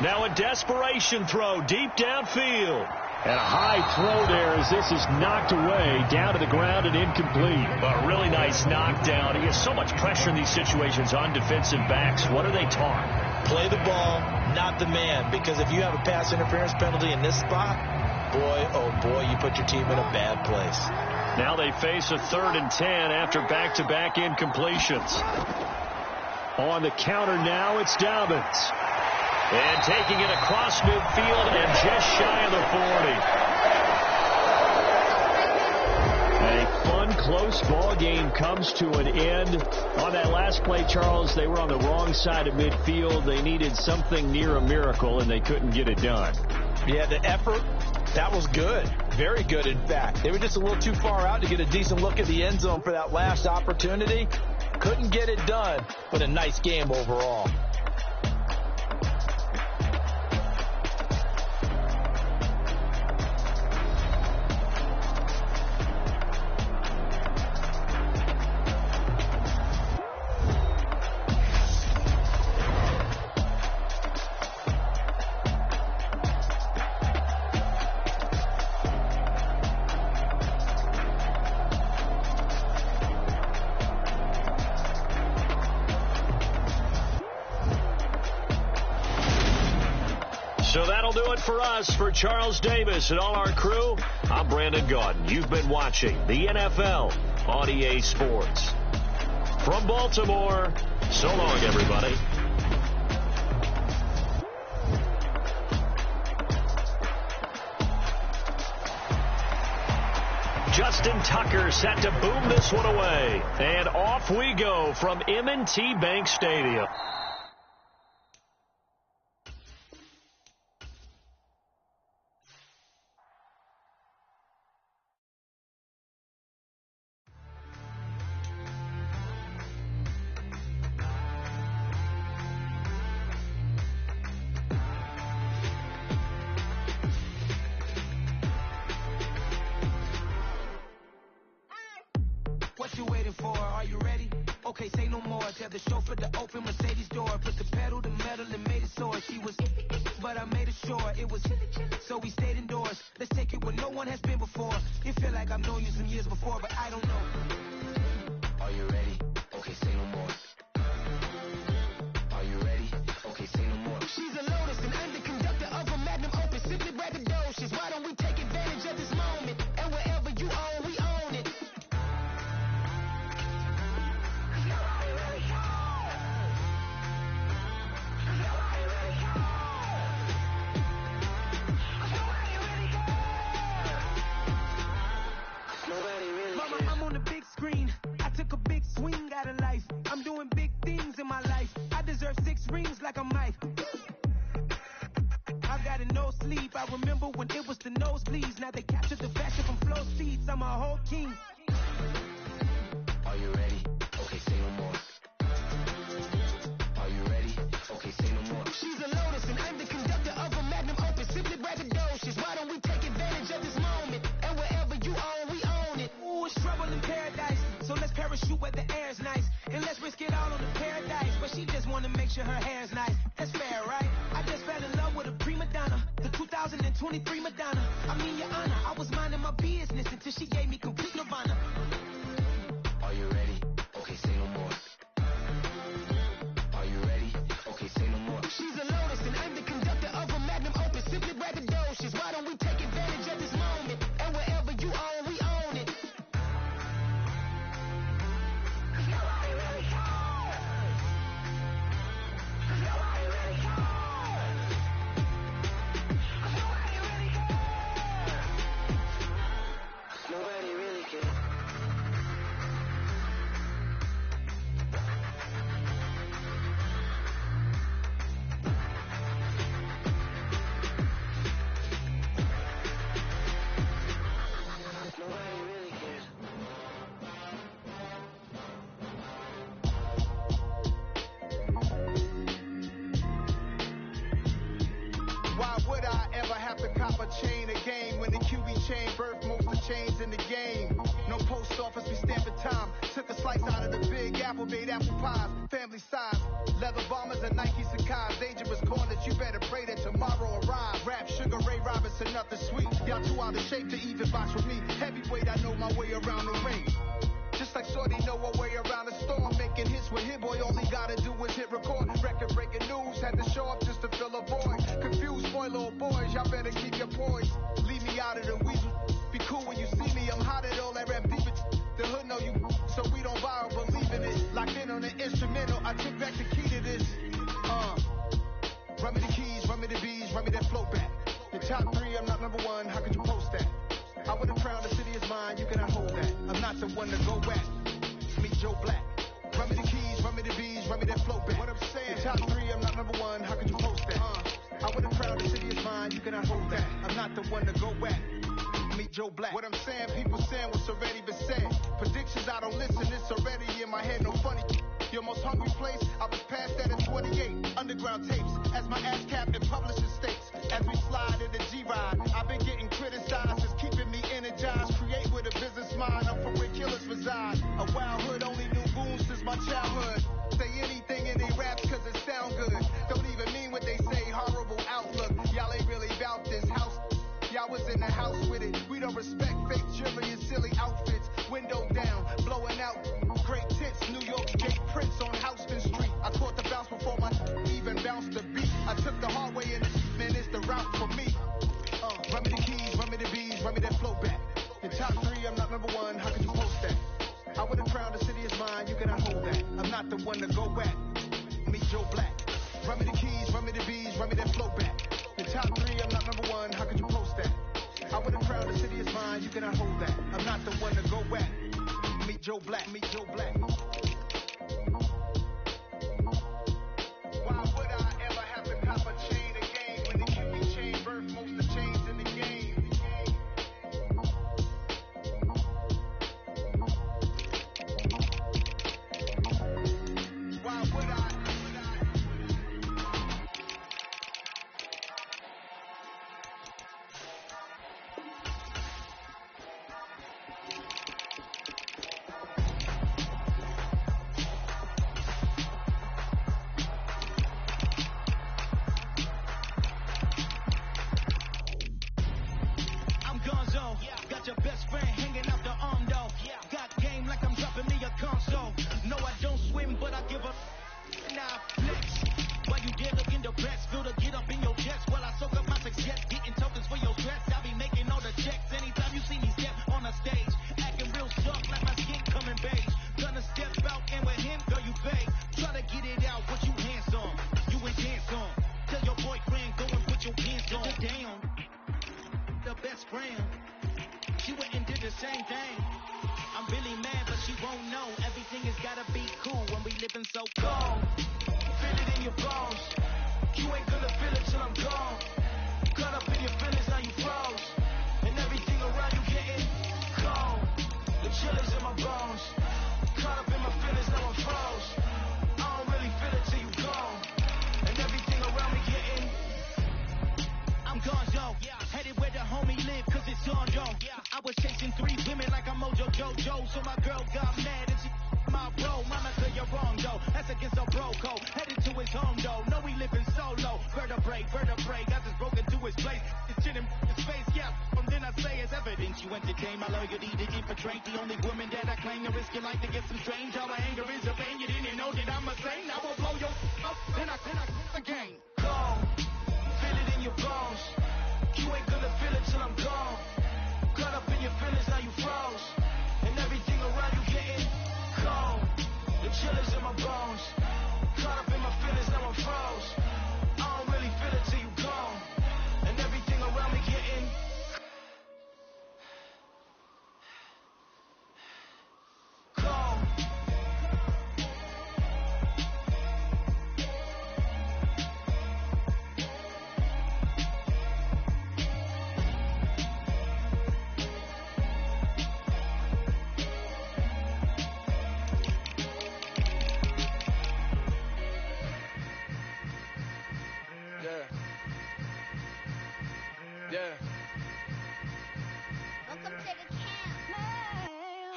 Now a desperation throw deep downfield. And a high throw there as this is knocked away, down to the ground and incomplete. A really nice knockdown. He has so much pressure in these situations on defensive backs. What are they taught? Play the ball, not the man. Because if you have a pass interference penalty in this spot, boy, oh boy, you put your team in a bad place. Now they face a 3rd and 10 after back-to-back incompletions. On the counter now, it's Dobbins. And taking it across midfield and just shy of the 40. A fun, close ball game comes to an end. On that last play, Charles, they were on the wrong side of midfield. They needed something near a miracle, and they couldn't get it done. Yeah, the effort, that was good. Very good, in fact. They were just a little too far out to get a decent look at the end zone for that last opportunity. Couldn't get it done, but a nice game overall. So that'll do it for us. For Charles Davis and all our crew, I'm Brandon Gaudin. You've been watching the NFL on EA Sports. From Baltimore, so long, everybody. Justin Tucker set to boom this one away. And off we go from M&T Bank Stadium. What you waiting for? Are you ready? Okay, say no more. Tell the chauffeur to open Mercedes door. Put the pedal to metal and made it soar. She was, but I made it sure it was. So we stayed indoors. Let's take it where no one has been before. You feel like I've known you some years before, but I don't know. Are you ready? Okay, say no more. Are you ready? Okay, say no more. She's a Lotus and I'm the conductor of a Magnum Opus. Simply braggadocious. Why don't we take advantage of this moment? And wherever you own, we own it. I'm on the big screen. I took a big swing out of life. I'm doing big things in my life. I deserve 6 rings like a Mike. I've got no sleep. I remember when it was the nosebleeds. Now they captured the fashion from flow seats. I'm a whole king. Are you ready? Okay, say no more. Are you ready? Okay, say no more. She's a Lotus and I'm the conductor of a Magnum Opus. Simply braggadocious. Why don't we take advantage of this moment? And wherever you own, we own it. Ooh, it's trouble in paradise. So let's parachute where the air's nice. And let's risk it all on the paradise. But she just wanna make sure her hair's nice. That's fair, right? I just fell in love with a prima donna. The 2023 Madonna. I mean, your honor, I was minding my business until she gave me complete nirvana. Are you ready? Okay, say no more. Are you ready? Okay, say no more. She's a Lotus and I'm the conductor of a Magnum Opus. Simply braggadocious. Why don't we take advantage of this moment? And wherever you own, we own it. Nobody really cares. Nobody really cares. Nobody really cares. Nobody really cares. Nobody really cares. Why would I ever have to cop a chain again when the QB chain birthed most of the chains in the game? No post office, we stamping time. Took a slice out of the big apple, made apple pies, family size. Leather bombers and Nike Sacai's. Dangerous corners, you better pray that tomorrow arrives. Rap, Sugar Ray Robinson, nothing sweet. Y'all too out of shape to even box with me. Heavyweight, I know my way around the ring. Just like Shorty know her way around the storm. Making hits with Hit Boy, all he gotta do is hit record. Record breaking news, had to show up just to fill a void. Confused boy, little boys, y'all better keep your poise. Leave me out of the weasel. Be cool when you see me, I'm hot at all RMD. I took back the key to this. Run me the keys, run me the bees, run me that flow back. Your top 3, I'm not number 1, how could you post that? I would have crowned the city is mine, you cannot hold that. I'm not the one to go back. Meet Joe Black. Run me the keys, run me the bees, run me that flow back. What I'm saying, your top 3, I'm not number 1, how could you post that? I would have crowned the city is mine, you cannot hold that. I'm not the one to go back. Meet Joe Black. What I'm saying, people saying what's already been said. Predictions, I don't listen, it's already in my head, no funny. Your most hungry place, I was past that at 28. Underground tapes, as my ass cap in publishing states. As we slide in the G-Ride, I've been getting criticized, it's keeping me energized. Create with a business mind, I'm from where killers reside. A wild hood, only knew goons since my childhood. Say anything in they raps cause it sound good. Don't even mean what they say, horrible outlook. Y'all ain't really about this house. Y'all was in the house with it. We don't respect fake jewelry and silly outfits. Window down, blowing out. Great tits, New York Gate prints on Houston Street. I caught the bounce before my even bounced the beat. I took the hard way and man, it's the route for me. Run me the keys, run me the bees, run me that flow back. Your top 3, I'm not number 1, how could you post that? I would have crowned the city is mine, you cannot hold that. I'm not the one to go back. Meet Joe Black. Run me the keys, run me the bees, run me that flow back. Your top 3, I'm not number 1, how could you post that? I would have crowned the city is mine, you cannot hold that. I'm not the one to go back. Meet Joe Black, meet Joe Black. Why would I ever have to cop a chain again when the QB chain birthed most of the chains in the game? Why would I? Your best friend hanging out the arm though. Got game like I'm dropping me a console. No, I don't swim, but I give a nah flex. While you there looking depressed, feel the get up in your chest while I soak up my success, getting tokens for your stress. I be making all the checks anytime you see me step on a stage, acting real soft like my skin coming beige. Gonna step out and with him, girl, you fake. Try to get it out, what you hands on, you ain't dance on. Tell your boyfriend go and put your pants on. Down, the best friend. She went and did the same thing. I'm really mad, but she won't know. Everything has gotta be cool when we living so cold. Feel it in your bones. You ain't gonna feel it till I'm gone. Caught up in your feelings, now you froze. And everything around you getting cold. The chill is in my bones. Caught up in my feelings, now I'm froze. I don't really feel it till you gone. And everything around me getting I'm gone, yo. Headed where the homie live, cause it's on, yo. I was chasing 3 women like I'm Mojo Jojo, so my girl got mad and she my bro. Mama said you're wrong, though. That's against our bro code. Headed to his home, though. No, we living solo. Vertebrae, got this broken to his place. It's shit in his face, yeah. From then I say it's evidence you entertain my loyalty to infiltrate. The only woman that I claim to risk your life to get some strange. All my anger is a pain. You didn't know that I'm a saint. I will blow your up, then I again. Gone. Feel it in your bones. You ain't gonna feel it till I'm gone. Caught up in your feelings, now you froze. And everything around you getting cold. The chill is in my bones. Caught up in my feelings, now I'm froze. I don't really feel it till you gone. And everything around me getting cold.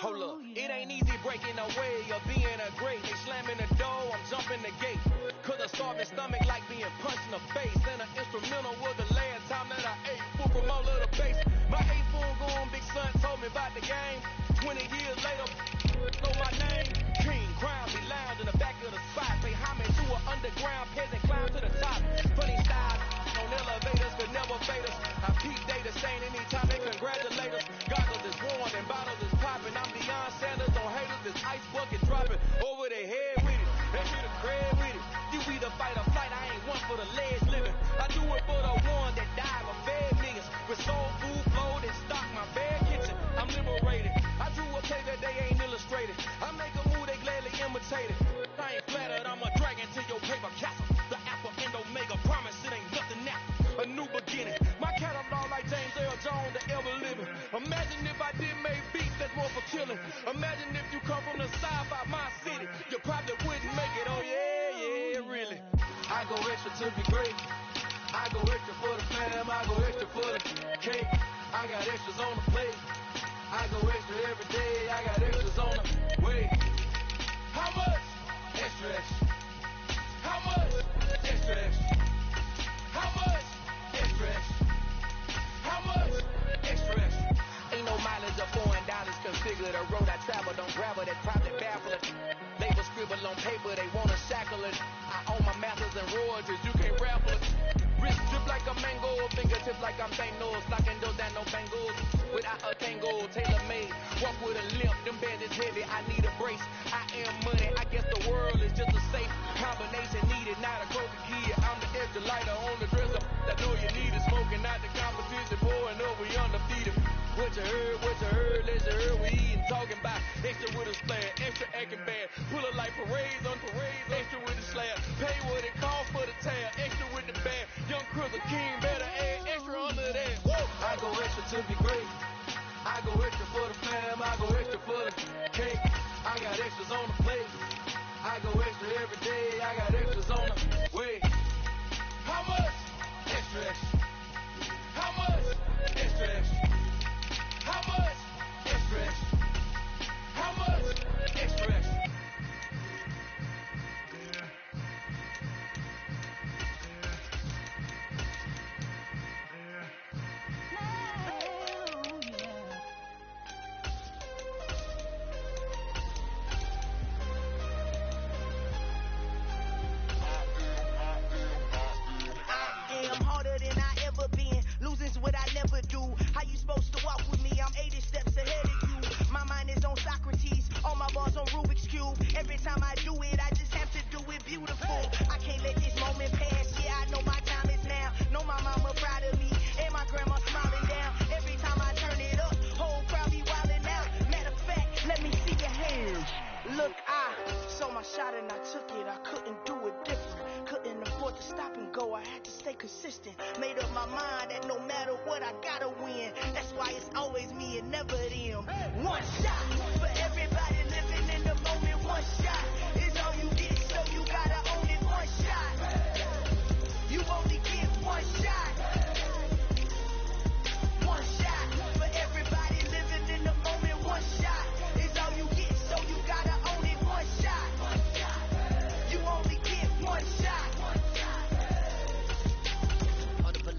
Hold up, it ain't easy breaking away or being a great. They slamming the door, I'm jumping the gate. Could a starving stomach like being punched in the face. And an instrumental was the last time that I ate food from all of the base. My 8-4 goon big son told me about the game. 20 years later, know my name. King, crown, be lounge in the back of the spot. Pay homage to an underground peasant, climb to the top. Funny style, on elevators could never fade us. I peep data saying anytime they congratulate us. Goggles is worn and bottles is popping. I'm Deion Sanders on haters, this ice bucket dropping over their head with it. They be the for the ledge living. I do it for the one that died or fed millions. With soul food, flowed and stock my bare kitchen. I'm liberated. I drew a play that they ain't illustrated. I make a move, they gladly imitate it. I ain't flattered, I'm a dragon to your paper castle. The Alpha and Omega promise it ain't nothing now. A new beginning. My catalog like James Earl Jones, the ever living. Imagine if I did make beats that's more for killing. Imagine if you come from the side by my city. You probably wouldn't make it. Oh yeah, really. I go extra to be great. I go extra for the fam. I go extra for the cake. I got extras on the plate. I go extra every day. I got extras on the way. How much? Extra, extra. How much? Extra, extra. How much? Extra, extra. How much? Extra, extra. Ain't no mileage of $4 configure the road I travel. Don't gravel that probably baffle it. Label scribble on paper, they wanna shackle it. I own my masters and royalties, you can't raffle it. Wrist drip like a mango, fingertips like I'm Thanos. Knocking those down, no bangles. Without a tango, tailor made. Walk with a limp, them bands is heavy, I need a brace. I am money, I guess the world is just a safe combination needed, not a coca kid. I'm the extra lighter on the dresser. I know you need it, smoking out the competition, pouring up, we undefeated. What you heard, let you heard, we eatin', talking about extra with a splash, extra acting bad. Pull it like parades on parades, extra with the slab. Pay what it costs for the tab, extra with the bag. Young Cruz, a king, better add extra under that. Woo! I go extra to be great. I go extra for the fam, I go extra for the cake. I got extras on the plate. I go extra every day, I got extras on the way. How much? Extra, extra. How much? Extra, extra. How much? Extra, extra. How much? Extra, extra. Losing's what I never do. How you supposed to walk with me? I'm 80 steps ahead of you. My mind is on Socrates, all my bars on Rubik's Cube. Every time I do it, I just have to do it beautiful. I can't let this moment pass. Yeah, I know my time is now. Know my mama proud of me, and my grandma smiling down. Every time I turn it up, whole crowd be wildin' out. Matter of fact, let me see your hands. Look, I saw my shot and I took it. I couldn't do it different. Couldn't afford to stop and go. I had to stay consistent. Made up my mind that no matter what, I gotta win. That's why it's always me and never them. One shot for everybody living in the moment. One shot is all you get, so you gotta own it. One shot. You only get one shot. One shot for everybody living in the moment. One shot is all you get, so you gotta own it. One shot. You only get one shot.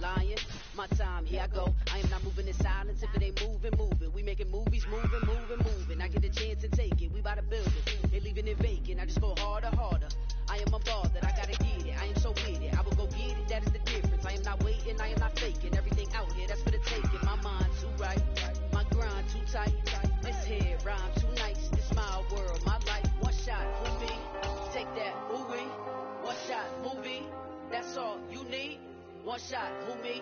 Lion, my time, here I go. I am not moving in silence. If it ain't moving, moving. We making movies, moving. I get a chance to take it. We bout to build it. They leaving it vacant. I just go harder. I am a ball that I gotta get it. I am so with it. I will go get it. That is the difference. I am not waiting. I am not faking. Everything out here, that's for the taking. My mind too right. My grind too tight. This head rhyme too nice. This my world, my life. One shot, for me. Take that, ooh-wee. One shot, movie. That's all you need. One shot, movie,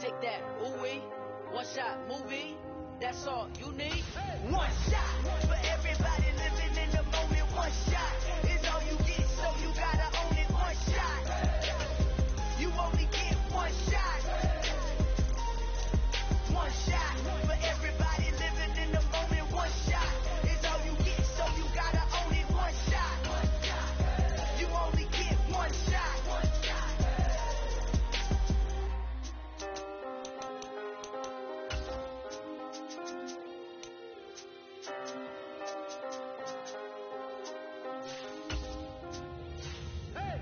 take that, ooh-wee. One shot, movie, that's all you need. One shot for everybody living in the moment. One shot is all you get, so you gotta own it. One shot, you only get one shot. One shot for everybody living in the moment. One shot is all you get, so you gotta own it. One shot, you only get one shot.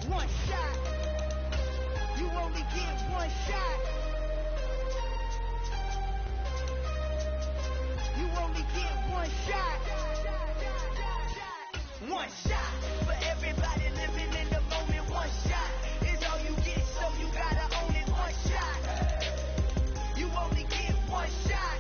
One shot. You only get one shot. You only get one shot. One shot for everybody living in the moment. One shot is all you get, so you gotta own it. One shot. You only get one shot.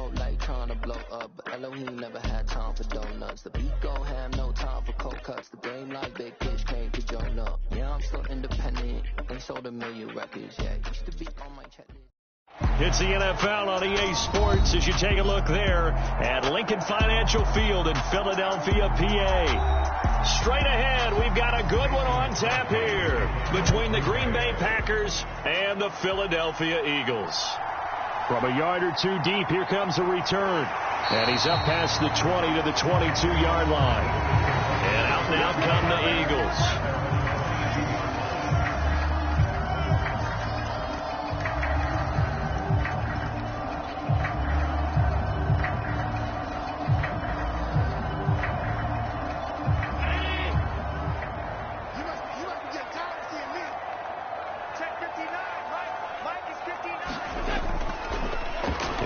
whole life trying to blow up, but Elohim never had time for donuts. The beat gon' have no time for cold cuts. The game like Big Fish came to join up. Yeah, I'm still independent. Ain't sold a million records. Yeah, used to be on my checklist. It's the NFL on EA Sports as you take a look there at Lincoln Financial Field in Philadelphia, PA. Straight ahead, we've got a good one on tap here between the Green Bay Packers and the Philadelphia Eagles. From a yard or two deep, here comes a return. And he's up past the 20 to the 22-yard line. And out come the Eagles.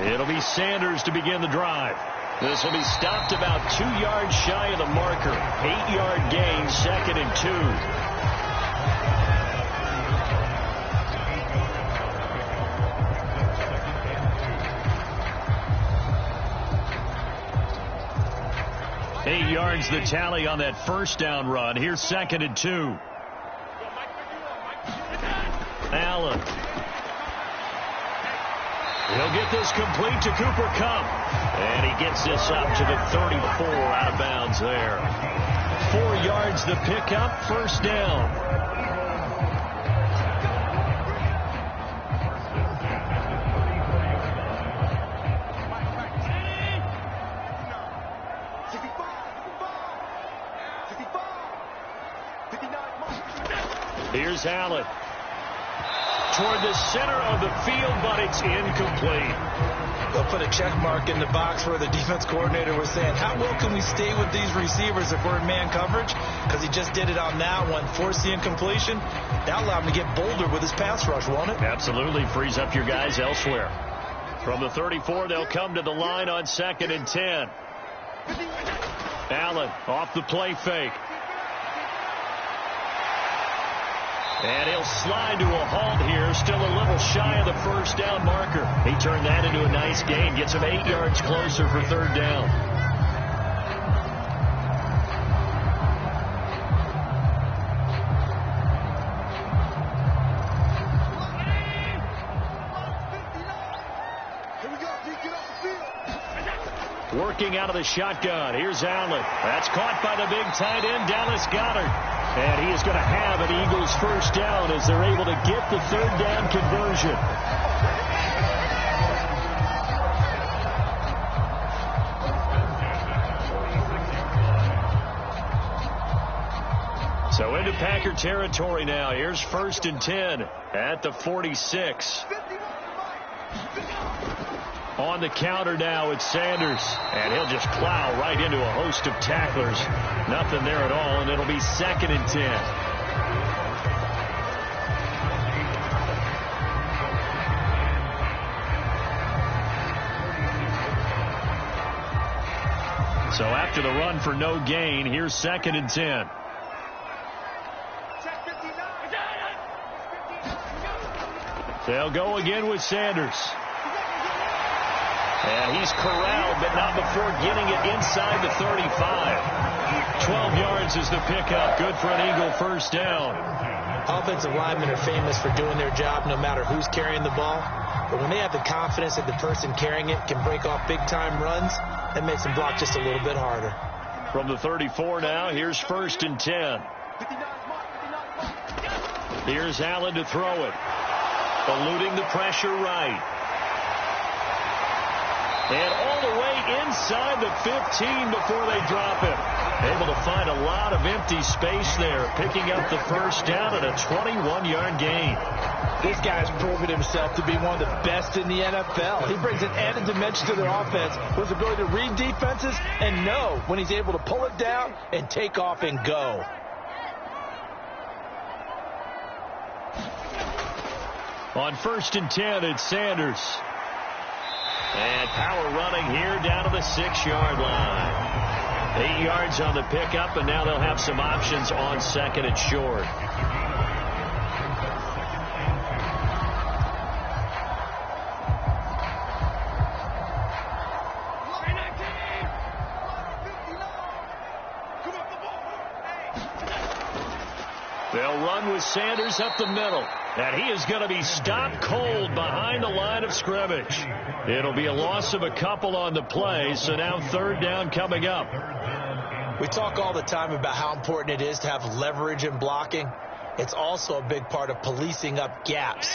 It'll be Sanders to begin the drive. This will be stopped about 2 yards shy of the marker. 8-yard gain, 2nd and 2. Eight yards the tally on that first down run. Here's 2nd and 2. Allen. He'll get this complete to Cooper Kupp. And he gets this up to the 34 out of bounds there. 4 yards the pickup, first down. Here's Allen. Toward the center of the field, but it's incomplete. They'll put a check mark in the box where the defense coordinator was saying, how well can we stay with these receivers if we're in man coverage? Because he just did it on that one, forced the incompletion. That allowed him to get bolder with his pass rush, won't it? Absolutely, frees up your guys elsewhere. From the 34, they'll come to the line on 2nd and 10. Allen off the play fake. And he'll slide to a halt here, still a little shy of the first down marker. He turned that into a nice gain, gets him 8 yards closer for 3rd down. Working out of the shotgun. Here's Allen. That's caught by the big tight end, Dallas Goedert. And he is going to have an Eagles first down as they're able to get the 3rd down conversion. So into Packer territory now. Here's 1st and 10 at the 46. On the counter now, it's Sanders. And he'll just plow right into a host of tacklers. Nothing there at all, and it'll be 2nd and 10. So after the run for no gain, here's 2nd and 10. They'll go again with Sanders. And he's corralled, but not before getting it inside the 35. 12 yards is the pickup. Good for an Eagle first down. Offensive linemen are famous for doing their job no matter who's carrying the ball. But when they have the confidence that the person carrying it can break off big-time runs, that makes them block just a little bit harder. From the 34 now, here's 1st and 10. Here's Allen to throw it. Eluding the pressure right. And all the way inside the 15 before they drop it. Able to find a lot of empty space there, picking up the first down and a 21-yard gain. This guy's proven himself to be one of the best in the NFL. He brings an added dimension to their offense with his ability to read defenses and know when he's able to pull it down and take off and go. On 1st and 10, it's Sanders. And power running here down to the 6-yard line. 8 yards on the pickup, and now they'll have some options on 2nd and short. run with Sanders up the middle. And he is going to be stopped cold behind the line of scrimmage. It'll be a loss of a couple on the play, so now third down coming up. We talk all the time about how important it is to have leverage in blocking. It's also a big part of policing up gaps.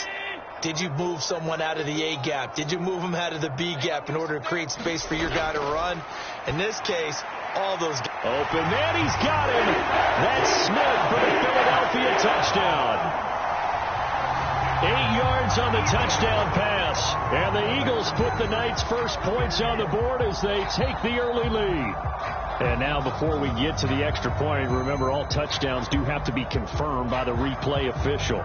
Did you move someone out of the A gap? Did you move them out of the B gap in order to create space for your guy to run? In this case, all those guys. Open man, he's got him. That's Smith for the Philadelphia touchdown. 8 yards on the touchdown pass. And the Eagles put the night's first points on the board as they take the early lead. And now before we get to the extra point, remember all touchdowns do have to be confirmed by the replay official.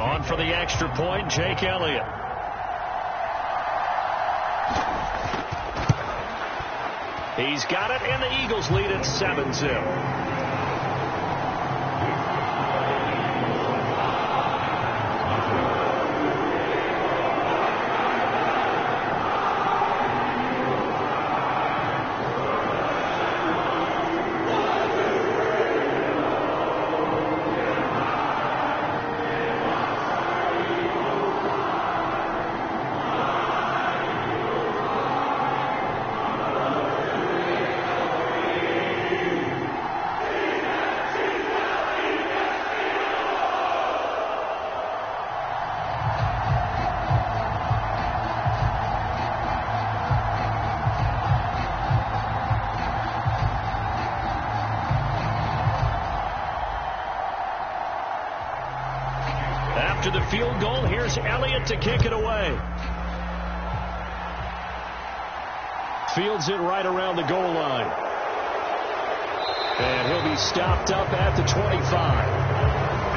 On for the extra point, Jake Elliott. He's got it, and the Eagles lead at 7-0. After the field goal, here's Elliott to kick it away. Fields it right around the goal line. And he'll be stopped up at the 25.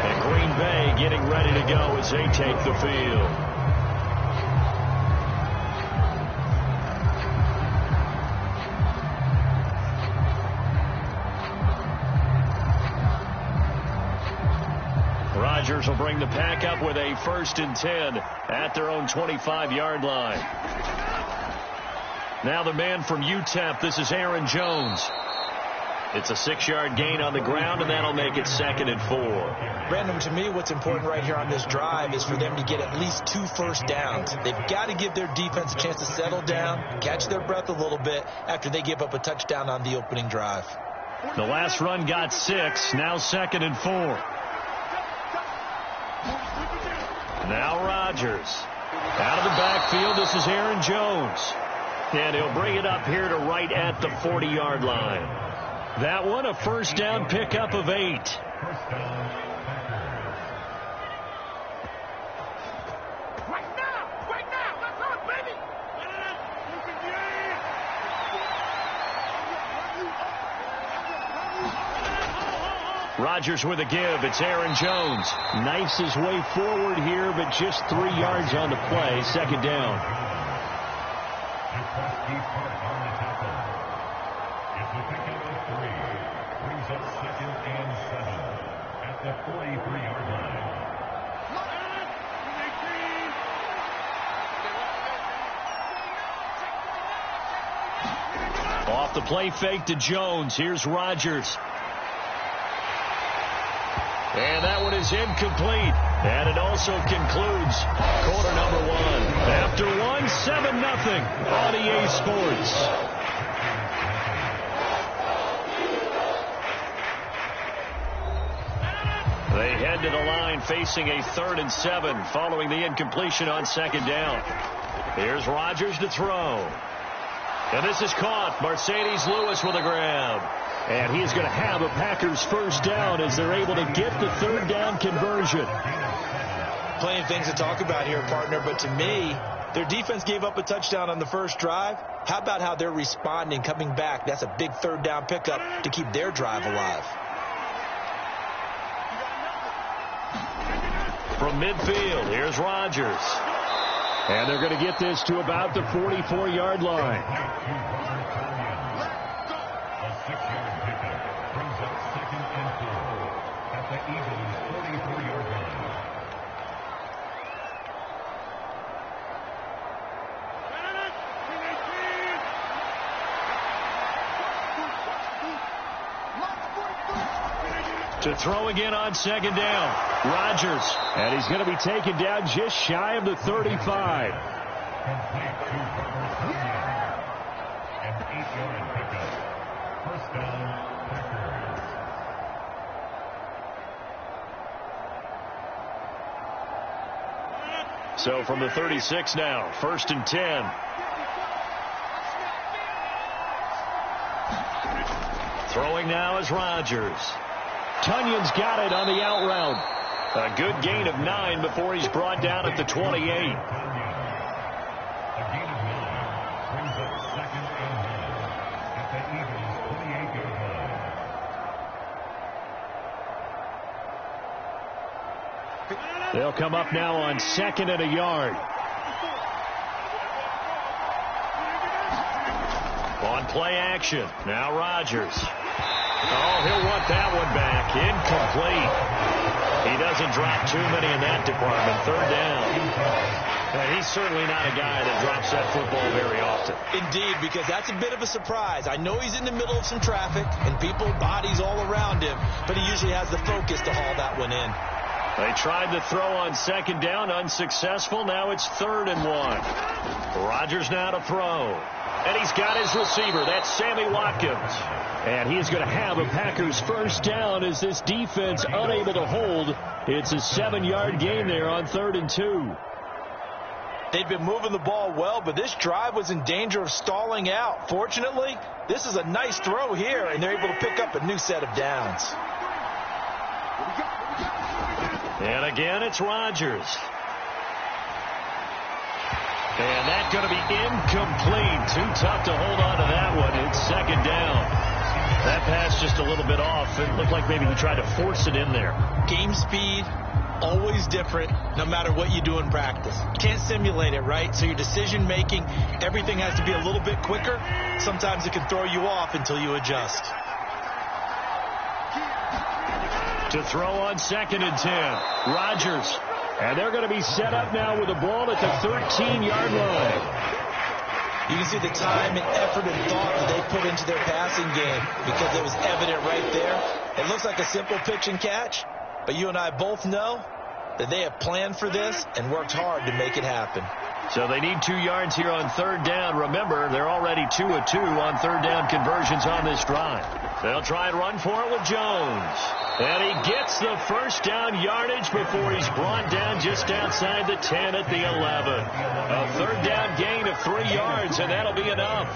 And Green Bay getting ready to go as they take the field. Rodgers will bring the pack up with a 1st and 10 at their own 25-yard line. Now the man from UTEP, this is Aaron Jones. It's a 6-yard gain on the ground, and that'll make it 2nd and 4. Brandon, to me, what's important right here on this drive is for them to get at least 2 first downs. They've got to give their defense a chance to settle down, catch their breath a little bit after they give up a touchdown on the opening drive. The last run got 6, now 2nd and 4. Now Rodgers. Out of the backfield, this is Aaron Jones. And he'll bring it up here to right at the 40-yard line. That one, a first down pickup of 8. First down, Packers. Right now, let's go, baby. Rodgers with a give. It's Aaron Jones. Knifes his way forward here, but just 3 yards on the play. 2nd down. It's a pickup of 3. Brings up 2nd and 7 at the 43-yard line. Off the play fake to Jones. Here's Rodgers. And that one is incomplete. And it also concludes quarter number 1. After 1, 7-0 on EA Sports. They head to the line facing a 3rd and 7 following the incompletion on 2nd down. Here's Rodgers to throw. And this is caught. Mercedes Lewis with a grab. And he is going to have a Packers first down as they're able to get the 3rd down conversion. Plenty of things to talk about here, partner, but to me, their defense gave up a touchdown on the first drive. How about how they're responding, coming back? That's a big 3rd down pickup to keep their drive alive. From midfield, here's Rodgers. And they're going to get this to about the 44-yard line. A 6-yard pickup brings up 2nd and 4 at the Eagles' 44-yard line. To throw again on second down. Rodgers. And he's going to be taken down just shy of the 35. Complete to Burgers Onion. An 8-yard pickup. First down, Packers. So from the 36 now, 1st and 10. Throwing now is Rodgers. Tunyon's got it on the out route. A good gain of 9 before he's brought down at the 28. A gain of 9 brings up 2nd and 9 at the Eagles' 28-yard line. They'll come up now on 2nd and a yard. On play action. Now Rodgers. Oh, he'll want that one back. Incomplete. He doesn't drop too many in that department. 3rd down. And he's certainly not a guy that drops that football very often. Indeed, because that's a bit of a surprise. I know he's in the middle of some traffic and people, bodies all around him, but he usually has the focus to haul that one in. They tried to throw on 2nd down, unsuccessful. Now it's 3rd and 1. Rodgers now to throw. And he's got his receiver. That's Sammy Watkins. And he's going to have a Packers first down as this defense unable to hold. It's a 7-yard gain there on 3rd and 2. They've been moving the ball well, but this drive was in danger of stalling out. Fortunately, this is a nice throw here, and they're able to pick up a new set of downs. And again, it's Rodgers. And that's going to be incomplete. Too tough to hold on to that one. It's 2nd down. That pass just a little bit off. It looked like maybe he tried to force it in there. Game speed, always different, no matter what you do in practice. Can't simulate it, right? So your decision making, everything has to be a little bit quicker. Sometimes it can throw you off until you adjust. To throw on 2nd and 10. Rodgers. And they're going to be set up now with the ball at the 13-yard line. You can see the time and effort and thought that they put into their passing game because it was evident right there. It looks like a simple pitch and catch, but you and I both know that they have planned for this and worked hard to make it happen. So they need 2 yards here on 3rd down. Remember, they're already 2 of 2 on 3rd down conversions on this drive. They'll try and run for it with Jones. And he gets the first down yardage before he's brought down just outside the 10 at the 11. A 3rd down gain of 3 yards, and that'll be enough.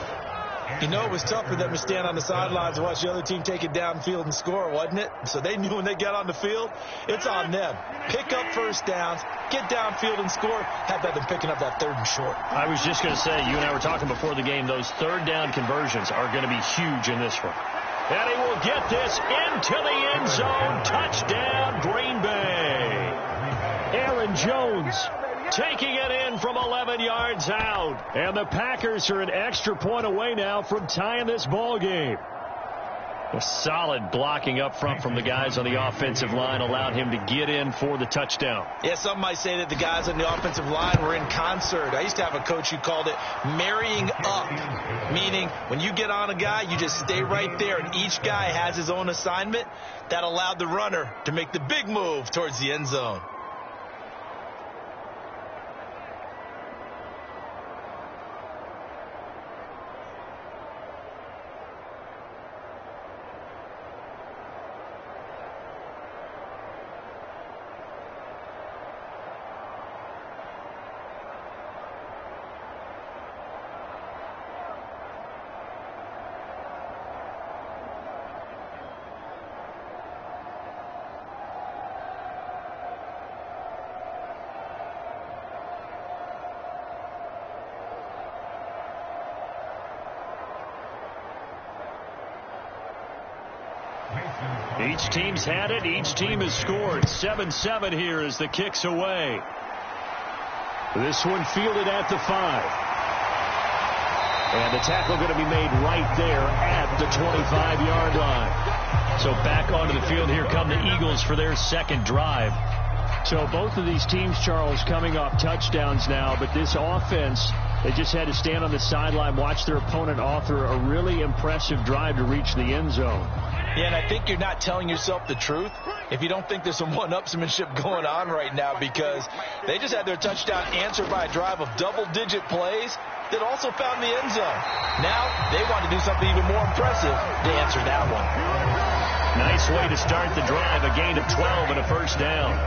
You know, it was tough for them to stand on the sidelines and watch the other team take it downfield and score, wasn't it? So they knew when they got on the field, it's on them. Pick up first downs, get downfield and score. How about them picking up that 3rd and short? I was just going to say, you and I were talking before the game, those 3rd down conversions are going to be huge in this one. And he will get this into the end zone. Touchdown, Green Bay. Aaron Jones taking it in from 11 yards out. And the Packers are an extra point away now from tying this ball game. A solid blocking up front from the guys on the offensive line allowed him to get in for the touchdown. Yeah, some might say that the guys on the offensive line were in concert. I used to have a coach who called it marrying up, meaning when you get on a guy, you just stay right there, and each guy has his own assignment. That allowed the runner to make the big move towards the end zone. Each team's had it. Each team has scored. 7-7 here as the kick's away. This one fielded at the 5. And the tackle going to be made right there at the 25-yard line. So back onto the field here come the Eagles for their second drive. So both of these teams, Charles, coming off touchdowns now, but this offense, they just had to stand on the sideline, watch their opponent author a really impressive drive to reach the end zone. Yeah, and I think you're not telling yourself the truth if you don't think there's some one-upsmanship going on right now, because they just had their touchdown answered by a drive of double-digit plays that also found the end zone. Now they want to do something even more impressive to answer that one. Nice way to start the drive, a gain of 12 and a first down.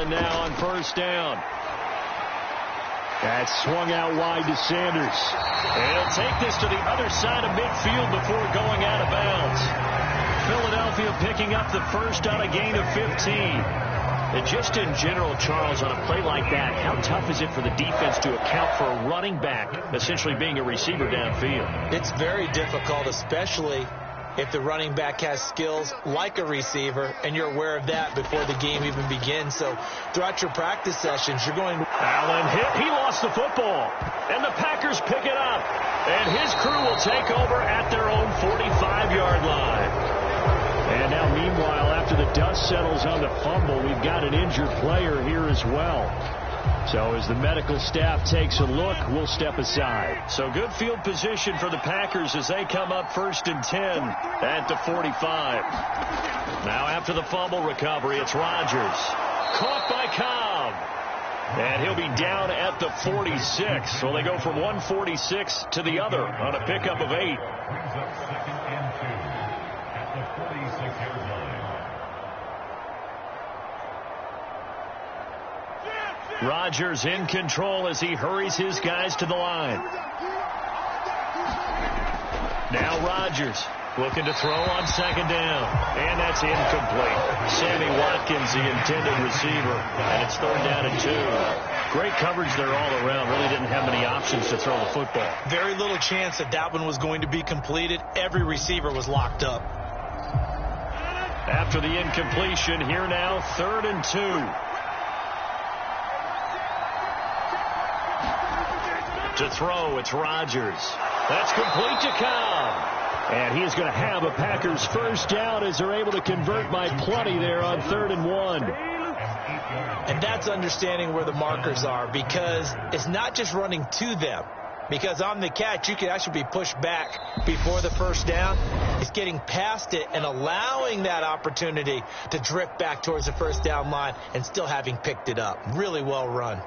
Now on first down. That's swung out wide to Sanders. And he'll take this to the other side of midfield before going out of bounds. Philadelphia picking up the first on a gain of 15. And just in general, Charles, on a play like that, how tough is it for the defense to account for a running back essentially being a receiver downfield? It's very difficult, especially if the running back has skills like a receiver, and you're aware of that before the game even begins. So throughout your practice sessions, you're going to... Allen hit. He lost the football. And the Packers pick it up. And his crew will take over at their own 45-yard line. And now, meanwhile, after the dust settles on the fumble, we've got an injured player here as well. So as the medical staff takes a look, we'll step aside. So good field position for the Packers as they come up 1st and 10 at the 45. Now after the fumble recovery, it's Rodgers. Caught by Cobb. And he'll be down at the 46. So they go from 146 to the other on a pickup of 8. Brings up 2nd and 2 at the 46-yard line. Rodgers in control as he hurries his guys to the line. Now Rodgers looking to throw on 2nd down. And that's incomplete. Sammy Watkins, the intended receiver. And it's 3rd down and 2. Great coverage there all around. Really didn't have many options to throw the football. Very little chance that one was going to be completed. Every receiver was locked up. After the incompletion, here now 3rd and 2. To throw, it's Rodgers. That's complete to Cobb. And he's going to have a Packers first down as they're able to convert by plenty there on 3rd and 1. And that's understanding where the markers are, because it's not just running to them. Because on the catch, you can actually be pushed back before the first down. It's getting past it and allowing that opportunity to drift back towards the first down line and still having picked it up. Really well run.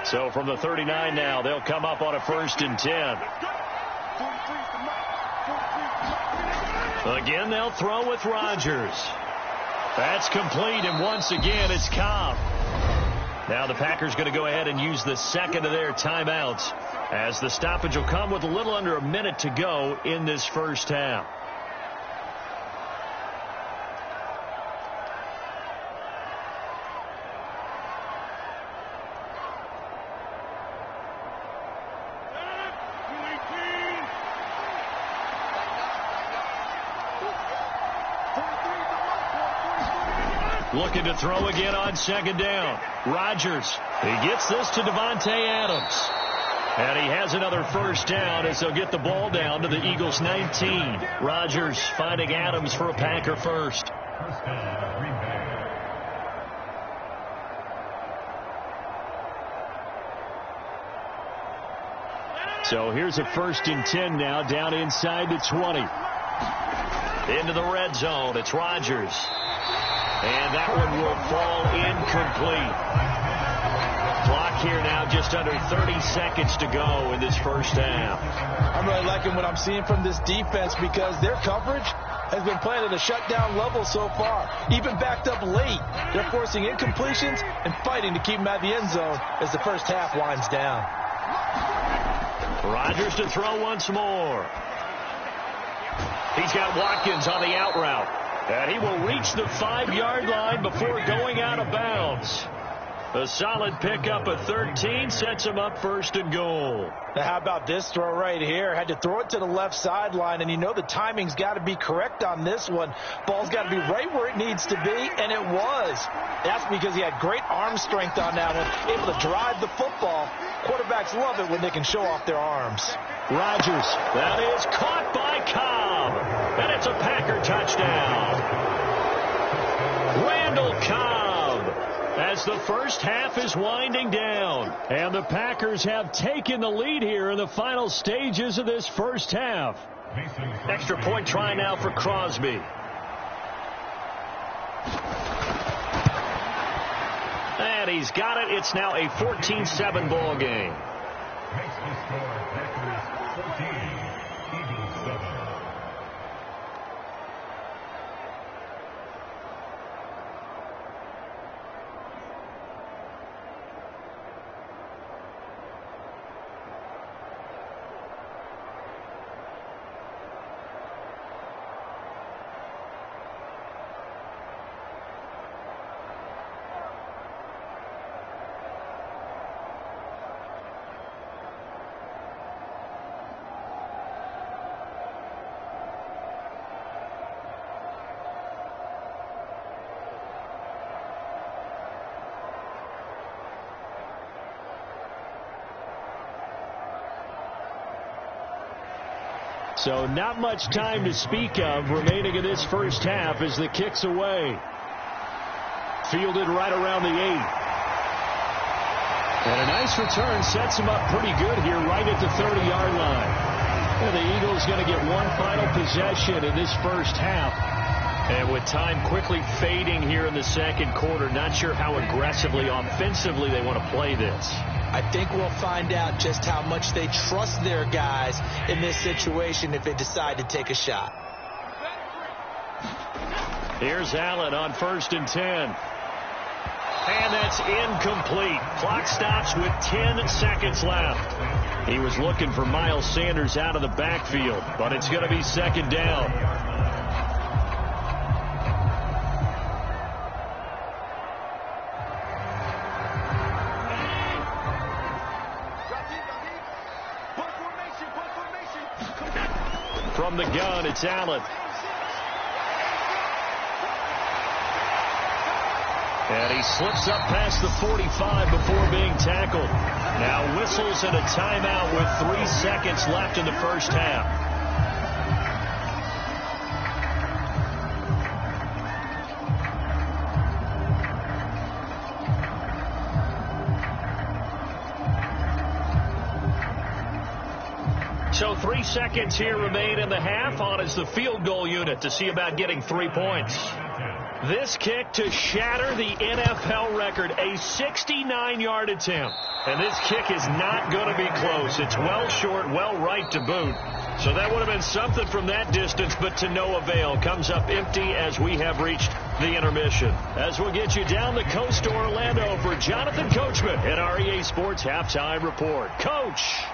So from the 39 now, they'll come up on a 1st and 10. Again, they'll throw with Rodgers. That's complete, and once again, it's Cobb. Now the Packers going to go ahead and use the 2nd of their timeouts, as the stoppage will come with a little under a minute to go in this first half. Looking to throw again on 2nd down. Rodgers. He gets this to Devontae Adams. And he has another first down as they'll get the ball down to the Eagles 19. Rodgers finding Adams for a Packer first. First down, Green Bay. So here's a 1st and 10 now, down inside the 20. Into the red zone. It's Rodgers. And that one will fall incomplete. Clock here now, just under 30 seconds to go in this first half. I'm really liking what I'm seeing from this defense, because their coverage has been playing at a shutdown level so far. Even backed up late, they're forcing incompletions and fighting to keep them out of the end zone as the first half winds down. Rodgers to throw once more. He's got Watkins on the out route. And he will reach the 5-yard line before going out of bounds. A solid pickup of 13 sets him up first and goal. Now how about this throw right here? Had to throw it to the left sideline, and you know the timing's got to be correct on this one. Ball's got to be right where it needs to be, and it was. That's because he had great arm strength on that one, able to drive the football. Quarterbacks love it when they can show off their arms. Rodgers, that is caught by Cobb, and it's a Packer touchdown. Randall Cobb, as the first half is winding down. And the Packers have taken the lead here in the final stages of this first half. Extra point try now for Crosby. And he's got it. It's now a 14-7 ball game. Makes the score Packers 14, Eagles 7. So not much time to speak of remaining in this first half as the kick's away. Fielded right around the 8. And a nice return sets him up pretty good here right at the 30-yard line. And the Eagles going to get one final possession in this first half. And with time quickly fading here in the second quarter, not sure how aggressively, offensively they want to play this. I think we'll find out just how much they trust their guys in this situation if they decide to take a shot. Here's Allen on 1st and 10. And that's incomplete. Clock stops with 10 seconds left. He was looking for Miles Sanders out of the backfield, but it's going to be second down. From the gun, it's Allen. And he slips up past the 45 before being tackled. Now whistles and a timeout with 3 seconds left in the first half. So 3 seconds here remain in the half. On is the field goal unit to see about getting 3 points. This kick to shatter the NFL record, a 69-yard attempt. And this kick is not going to be close. It's well short, well right to boot. So that would have been something from that distance, but to no avail. Comes up empty as we have reached the intermission. As we'll get you down the coast to Orlando for Jonathan Coachman at our EA Sports Halftime Report. Coach!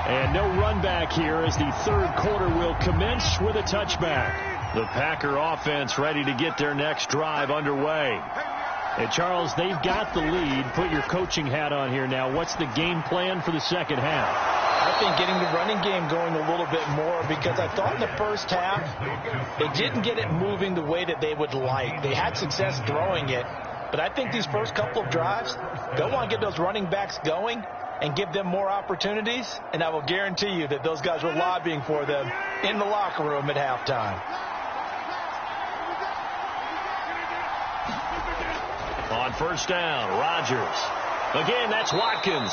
And no run back here as the third quarter will commence with a touchback. The Packer offense ready to get their next drive underway. Hey, Charles, they've got the lead. Put your coaching hat on here now. What's the game plan for the second half? I think getting the running game going a little bit more, because I thought in the first half they didn't get it moving the way that they would like. They had success throwing it, but I think these first couple of drives, they'll want to get those running backs going and give them more opportunities, and I will guarantee you that those guys were lobbying for them in the locker room at halftime. On first down, Rodgers. Again, that's Watkins.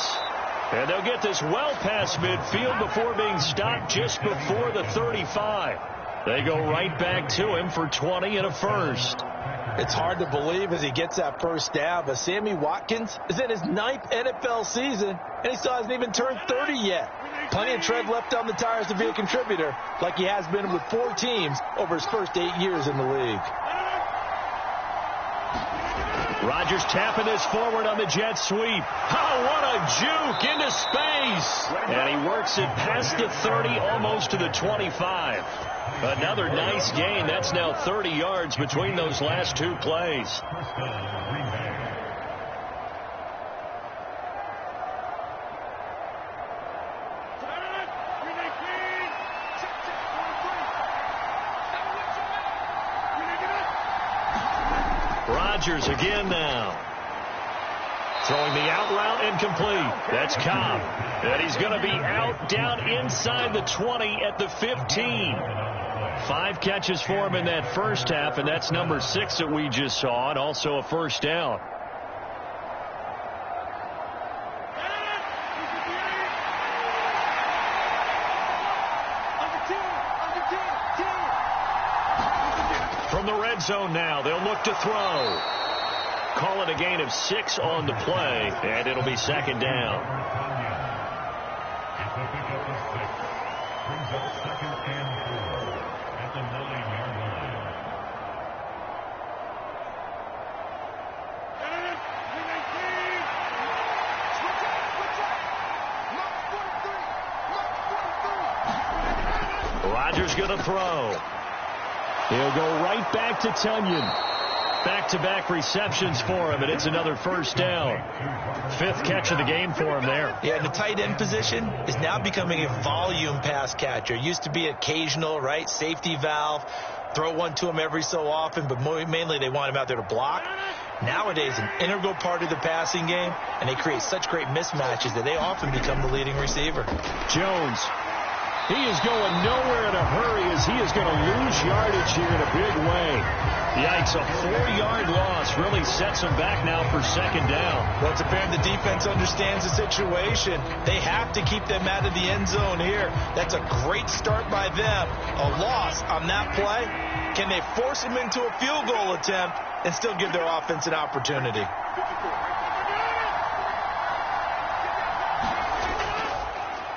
And they'll get this well past midfield before being stopped just before the 35. They go right back to him for 20 and a first. It's hard to believe as he gets that first down, but Sammy Watkins is in his 9th NFL season, and he still hasn't even turned 30 yet. Plenty of tread left on the tires to be a contributor, like he has been with 4 teams over his first 8 years in the league. Rodgers tapping this forward on the jet sweep. Oh, what a juke into space. And he works it past the 30, almost to the 25. Another nice gain. That's now 30 yards between those last two plays. Rodgers again now. Throwing the out route incomplete. That's Cobb. And he's going to be out down inside the 20 at the 15. 5 catches for him in that first half, and that's number 6 that we just saw, and also a first down. From the red zone now, they'll look to throw. Call it a gain of 6 on the play, and it'll be second down. Brings up second and 4 at the 9-yard line. Rodgers going to throw. He'll go right back to Tunyon. Back-to-back receptions for him, and it's another first down. 5th catch of the game for him there. Yeah, and the tight end position is now becoming a volume pass catcher. Used to be occasional, right? Safety valve. Throw one to him every so often, but mainly they want him out there to block. Nowadays, an integral part of the passing game, and they create such great mismatches that they often become the leading receiver. Jones. He is going nowhere in a hurry as he is going to lose yardage here in a big way. Yikes, a 4-yard loss really sets him back now for second down. Well, it's apparent the defense understands the situation. They have to keep them out of the end zone here. That's a great start by them. A loss on that play. Can they force him into a field goal attempt and still give their offense an opportunity?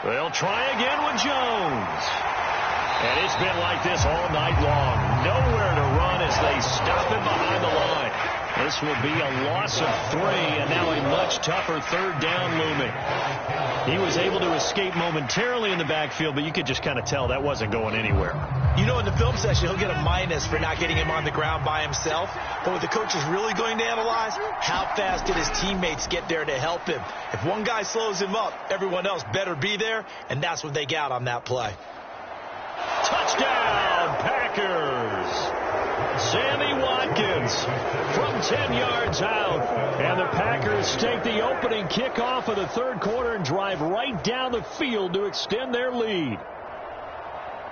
They'll try again with Jones. And it's been like this all night long. Nowhere to run as they stop him behind the line. This will be a loss of 3, and now a much tougher third down looming. He was able to escape momentarily in the backfield, but you could just kind of tell that wasn't going anywhere. You know, in the film session, he'll get a minus for not getting him on the ground by himself. But what the coach is really going to analyze, how fast did his teammates get there to help him? If one guy slows him up, everyone else better be there, and that's what they got on that play. Touchdown, Packers! Sammy Watkins from 10 yards out. And the Packers take the opening kickoff of the third quarter and drive right down the field to extend their lead.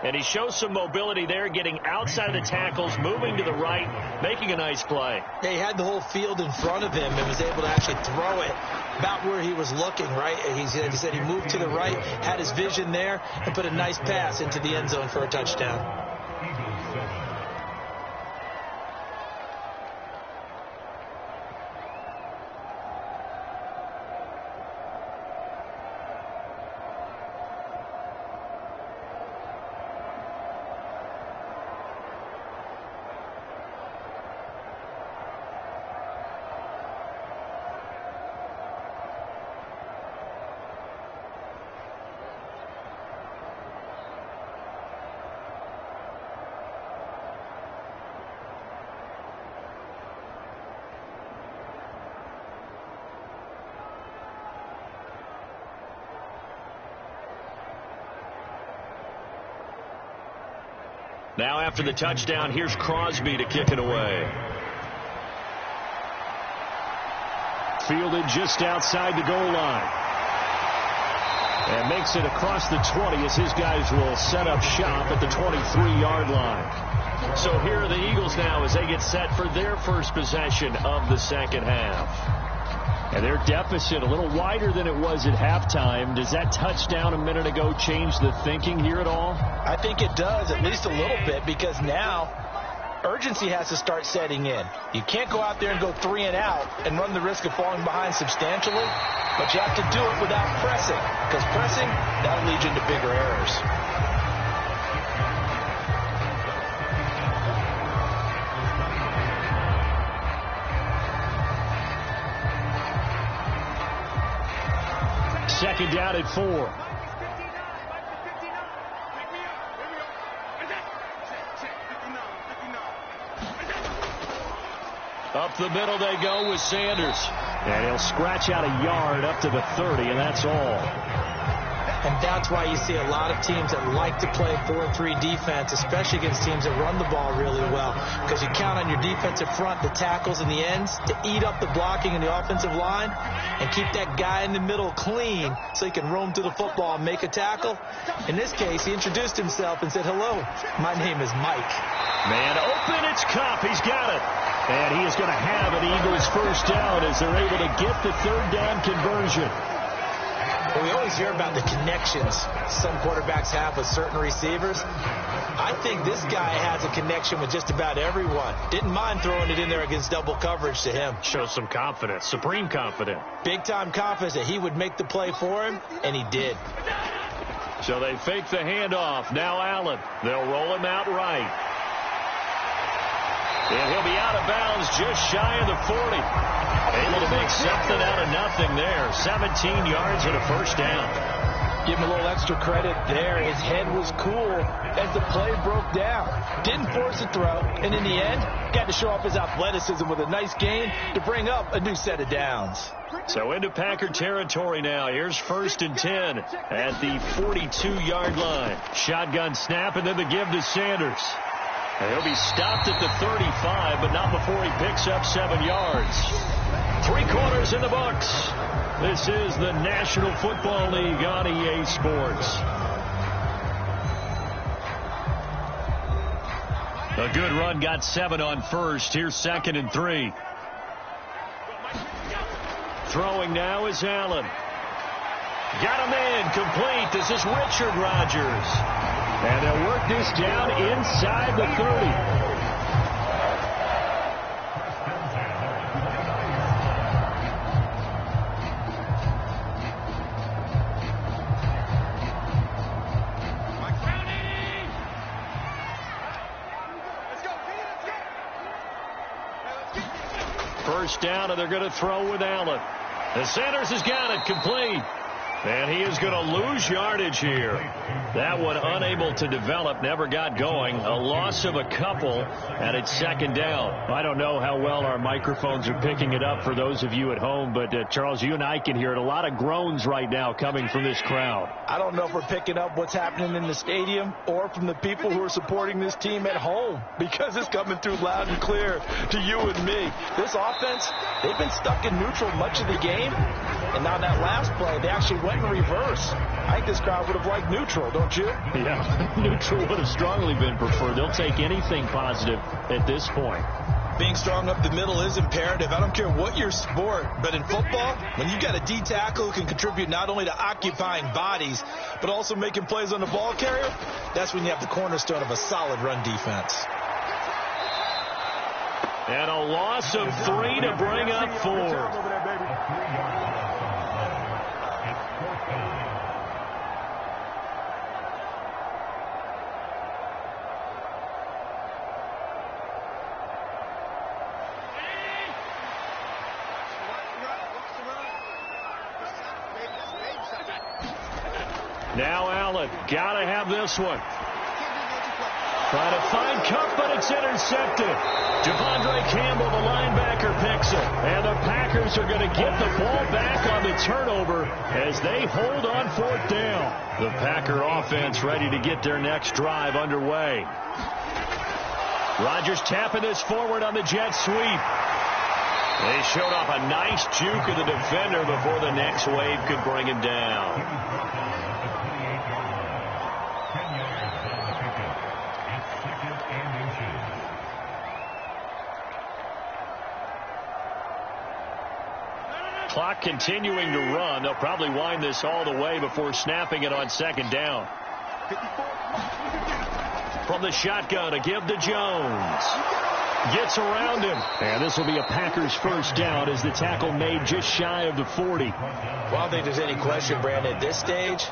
And he shows some mobility there, getting outside the tackles, moving to the right, making a nice play. He had the whole field in front of him and was able to actually throw it about where he was looking, right? He said he moved to the right, had his vision there, and put a nice pass into the end zone for a touchdown. Now after the touchdown, here's Crosby to kick it away. Fielded just outside the goal line. And makes it across the 20 as his guys will set up shop at the 23-yard line. So here are the Eagles now as they get set for their first possession of the second half. And their deficit a little wider than it was at halftime. Does that touchdown a minute ago change the thinking here at all? I think it does, at least a little bit, because now urgency has to start setting in. You can't go out there and go 3 and out and run the risk of falling behind substantially, but you have to do it without pressing, because pressing, that'll lead you into bigger errors. Second down at 4. Up the middle they go with Sanders. And he'll scratch out a yard up to the 30, and that's all. And that's why you see a lot of teams that like to play 4-3 defense, especially against teams that run the ball really well, because you count on your defensive front, the tackles and the ends, to eat up the blocking in the offensive line and keep that guy in the middle clean so he can roam to the football and make a tackle. In this case, he introduced himself and said, "Hello, my name is Mike." Man open, it's Kupp. He's got it. And he is going to have an Eagles first down as they're able to get the third down conversion. Well, we always hear about the connections some quarterbacks have with certain receivers. I think this guy has a connection with just about everyone. Didn't mind throwing it in there against double coverage to him. Shows some confidence, supreme confidence. Big-time confidence that he would make the play for him, and he did. So they fake the handoff. Now Allen. They'll roll him out right. And he'll be out of bounds just shy of the 40. Able to make something out of nothing there. 17 yards and a first down. Give him a little extra credit there. His head was cool as the play broke down. Didn't force a throw. And in the end, got to show off his athleticism with a nice gain to bring up a new set of downs. So into Packer territory now. Here's 1st and 10 at the 42-yard line. Shotgun snap and then the give to Sanders. And he'll be stopped at the 35, but not before he picks up 7 yards. 3 quarters in the books. This is the National Football League on EA Sports. A good run, got 7 on first. Here's 2nd and 3. Throwing now is Allen. Got him in, complete. This is Richard Rodgers. And they'll work this down inside the 30. First down, and they're going to throw with Allen. And Sanders has got it, complete. And he is going to lose yardage here. That one unable to develop, never got going. A loss of a couple, and it's 2nd down. I don't know how well our microphones are picking it up for those of you at home, but Charles, you and I can hear it. A lot of groans right now coming from this crowd. I don't know if we're picking up what's happening in the stadium or from the people who are supporting this team at home, because it's coming through loud and clear to you and me. This offense, they've been stuck in neutral much of the game, and now that last play, they actually went in reverse. I think this crowd would have liked neutral, don't you? Yeah, neutral would have strongly been preferred. They'll take anything positive at this point. Being strong up the middle is imperative. I don't care what your sport, but in football, when you've got a D tackle who can contribute not only to occupying bodies, but also making plays on the ball carrier, that's when you have the cornerstone of a solid run defense. And a loss of 3 to bring up 4. Now Allen, gotta have this one. Trying to find Kupp, but it's intercepted. Devondre Campbell, the linebacker, picks it. And the Packers are going to get the ball back on the turnover as they hold on 4th down. The Packer offense ready to get their next drive underway. Rodgers tapping this forward on the jet sweep. They showed off a nice juke of the defender before the next wave could bring him down. Clock continuing to run. They'll probably wind this all the way before snapping it on 2nd down. From the shotgun, a give to Jones. Gets around him. And this will be a Packers first down as the tackle made just shy of the 40. Well, I don't think there's any question, Brandon. At this stage,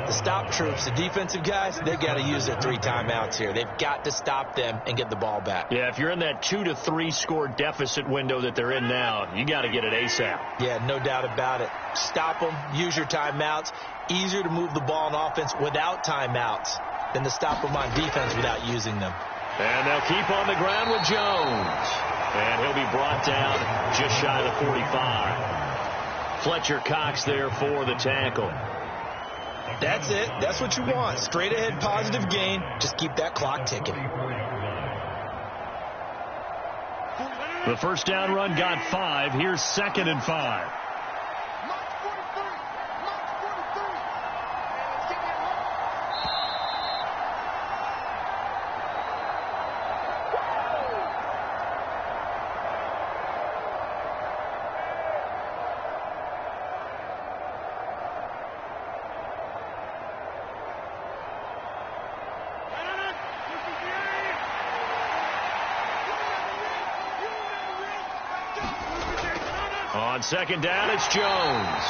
the stop troops, the defensive guys, they've got to use their 3 timeouts here. They've got to stop them and get the ball back. Yeah, if you're in that 2 to 3 score deficit window that they're in now, you got to get it ASAP. Yeah, no doubt about it. Stop them, use your timeouts. Easier to move the ball on offense without timeouts than to stop them on defense without using them. And they'll keep on the ground with Jones. And he'll be brought down just shy of the 45. Fletcher Cox there for the tackle. That's it. That's what you want. Straight ahead positive gain. Just keep that clock ticking. The first down run got 5. Here's 2nd and 5. On 2nd down, it's Jones.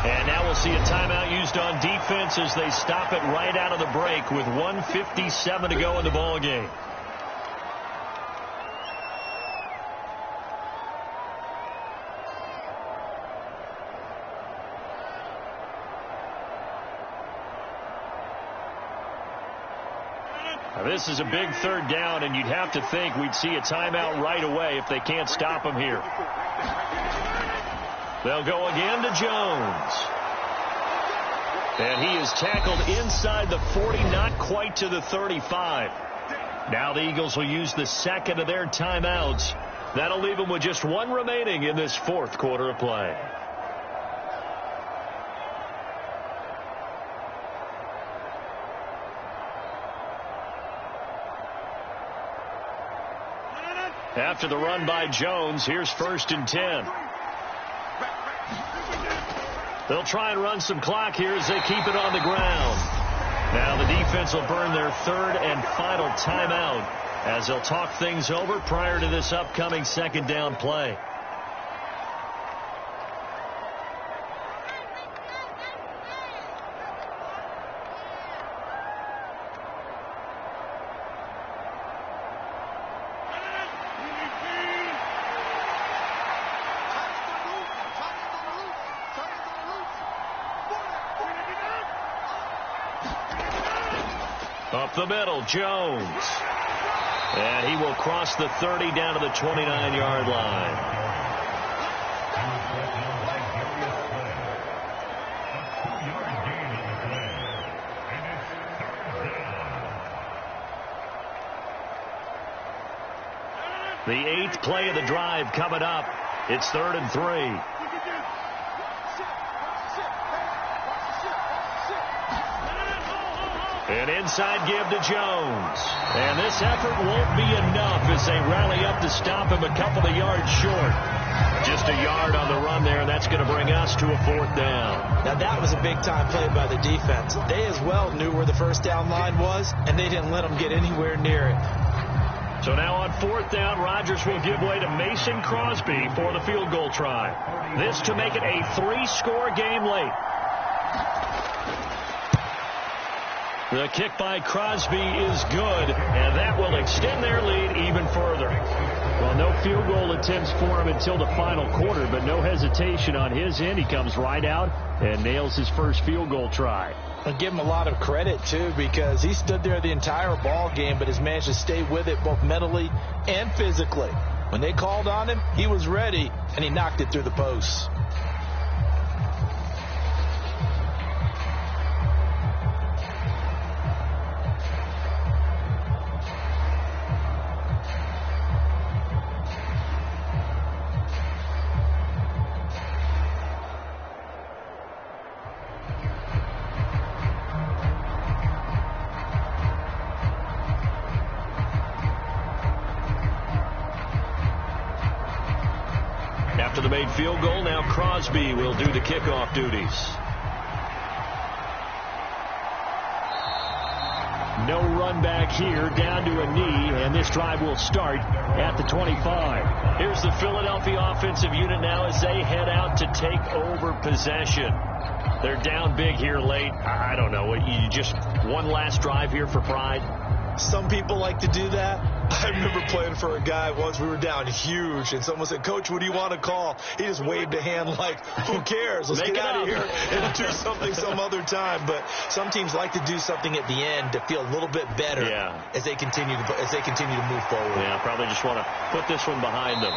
And now we'll see a timeout used on defense as they stop it right out of the break with 1:57 to go in the ball game. Now this is a big 3rd down, and you'd have to think we'd see a timeout right away if they can't stop him here. They'll go again to Jones. And he is tackled inside the 40, not quite to the 35. Now the Eagles will use the 2nd of their timeouts. That'll leave them with just 1 remaining in this 4th quarter of play. After the run by Jones, here's 1st and 10. They'll try and run some clock here as they keep it on the ground. Now the defense will burn their 3rd and final timeout as they'll talk things over prior to this upcoming 2nd down play. Up the middle, Jones. And he will cross the 30 down to the 29-yard line. The 8th play of the drive coming up. It's 3rd and 3. An inside give to Jones. And this effort won't be enough as they rally up to stop him a couple of yards short. Just a yard on the run there, and that's going to bring us to a 4th down. Now that was a big-time play by the defense. They as well knew where the first down line was, and they didn't let them get anywhere near it. So now on 4th down, Rodgers will give way to Mason Crosby for the field goal try. This to make it a 3-score game late. The kick by Crosby is good, and that will extend their lead even further. Well, no field goal attempts for him until the final quarter, but no hesitation on his end. He comes right out and nails his first field goal try. I give him a lot of credit, too, because he stood there the entire ball game, but has managed to stay with it both mentally and physically. When they called on him, he was ready, and he knocked it through the posts. After the made field goal, now Crosby will do the kickoff duties. No run back here, down to a knee, and this drive will start at the 25. Here's the Philadelphia offensive unit now as they head out to take over possession. They're down big here late. I don't know. You just one last drive here for pride? Some people like to do that. I remember playing for a guy once. We were down huge, and someone said, "Coach, what do you want to call?" He just waved a hand like, "Who cares? Let's get out of here and do something some other time." But some teams like to do something at the end to feel a little bit better as they continue to move forward. Yeah, probably just want to put this one behind them.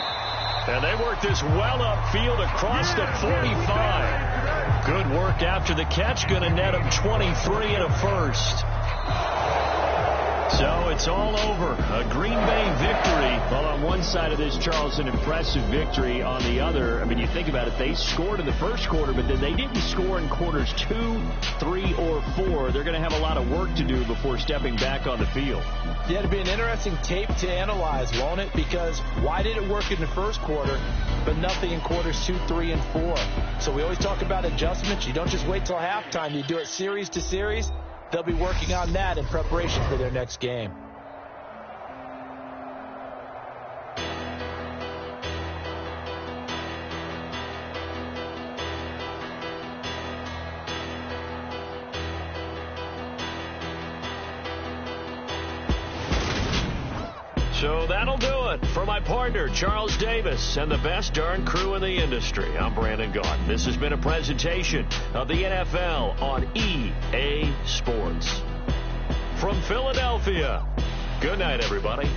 And they work this well upfield across the 45. Good work after the catch. Going to net him 23 and a first. So it's all over. A Green Bay victory. Well, on one side of this, Charles, an impressive victory. On the other, I mean, you think about it, they scored in the first quarter, but then they didn't score in quarters 2, 3, or 4. They're going to have a lot of work to do before stepping back on the field. Yeah, it'll be an interesting tape to analyze, won't it? Because why did it work in the first quarter, but nothing in quarters 2, 3, and 4? So we always talk about adjustments. You don't just wait till halftime. You do it series to series. They'll be working on that in preparation for their next game. So that'll do it. For my partner, Charles Davis, and the best darn crew in the industry, I'm Brandon Gaudin. This has been a presentation of the NFL on EA Sports. From Philadelphia, good night, everybody.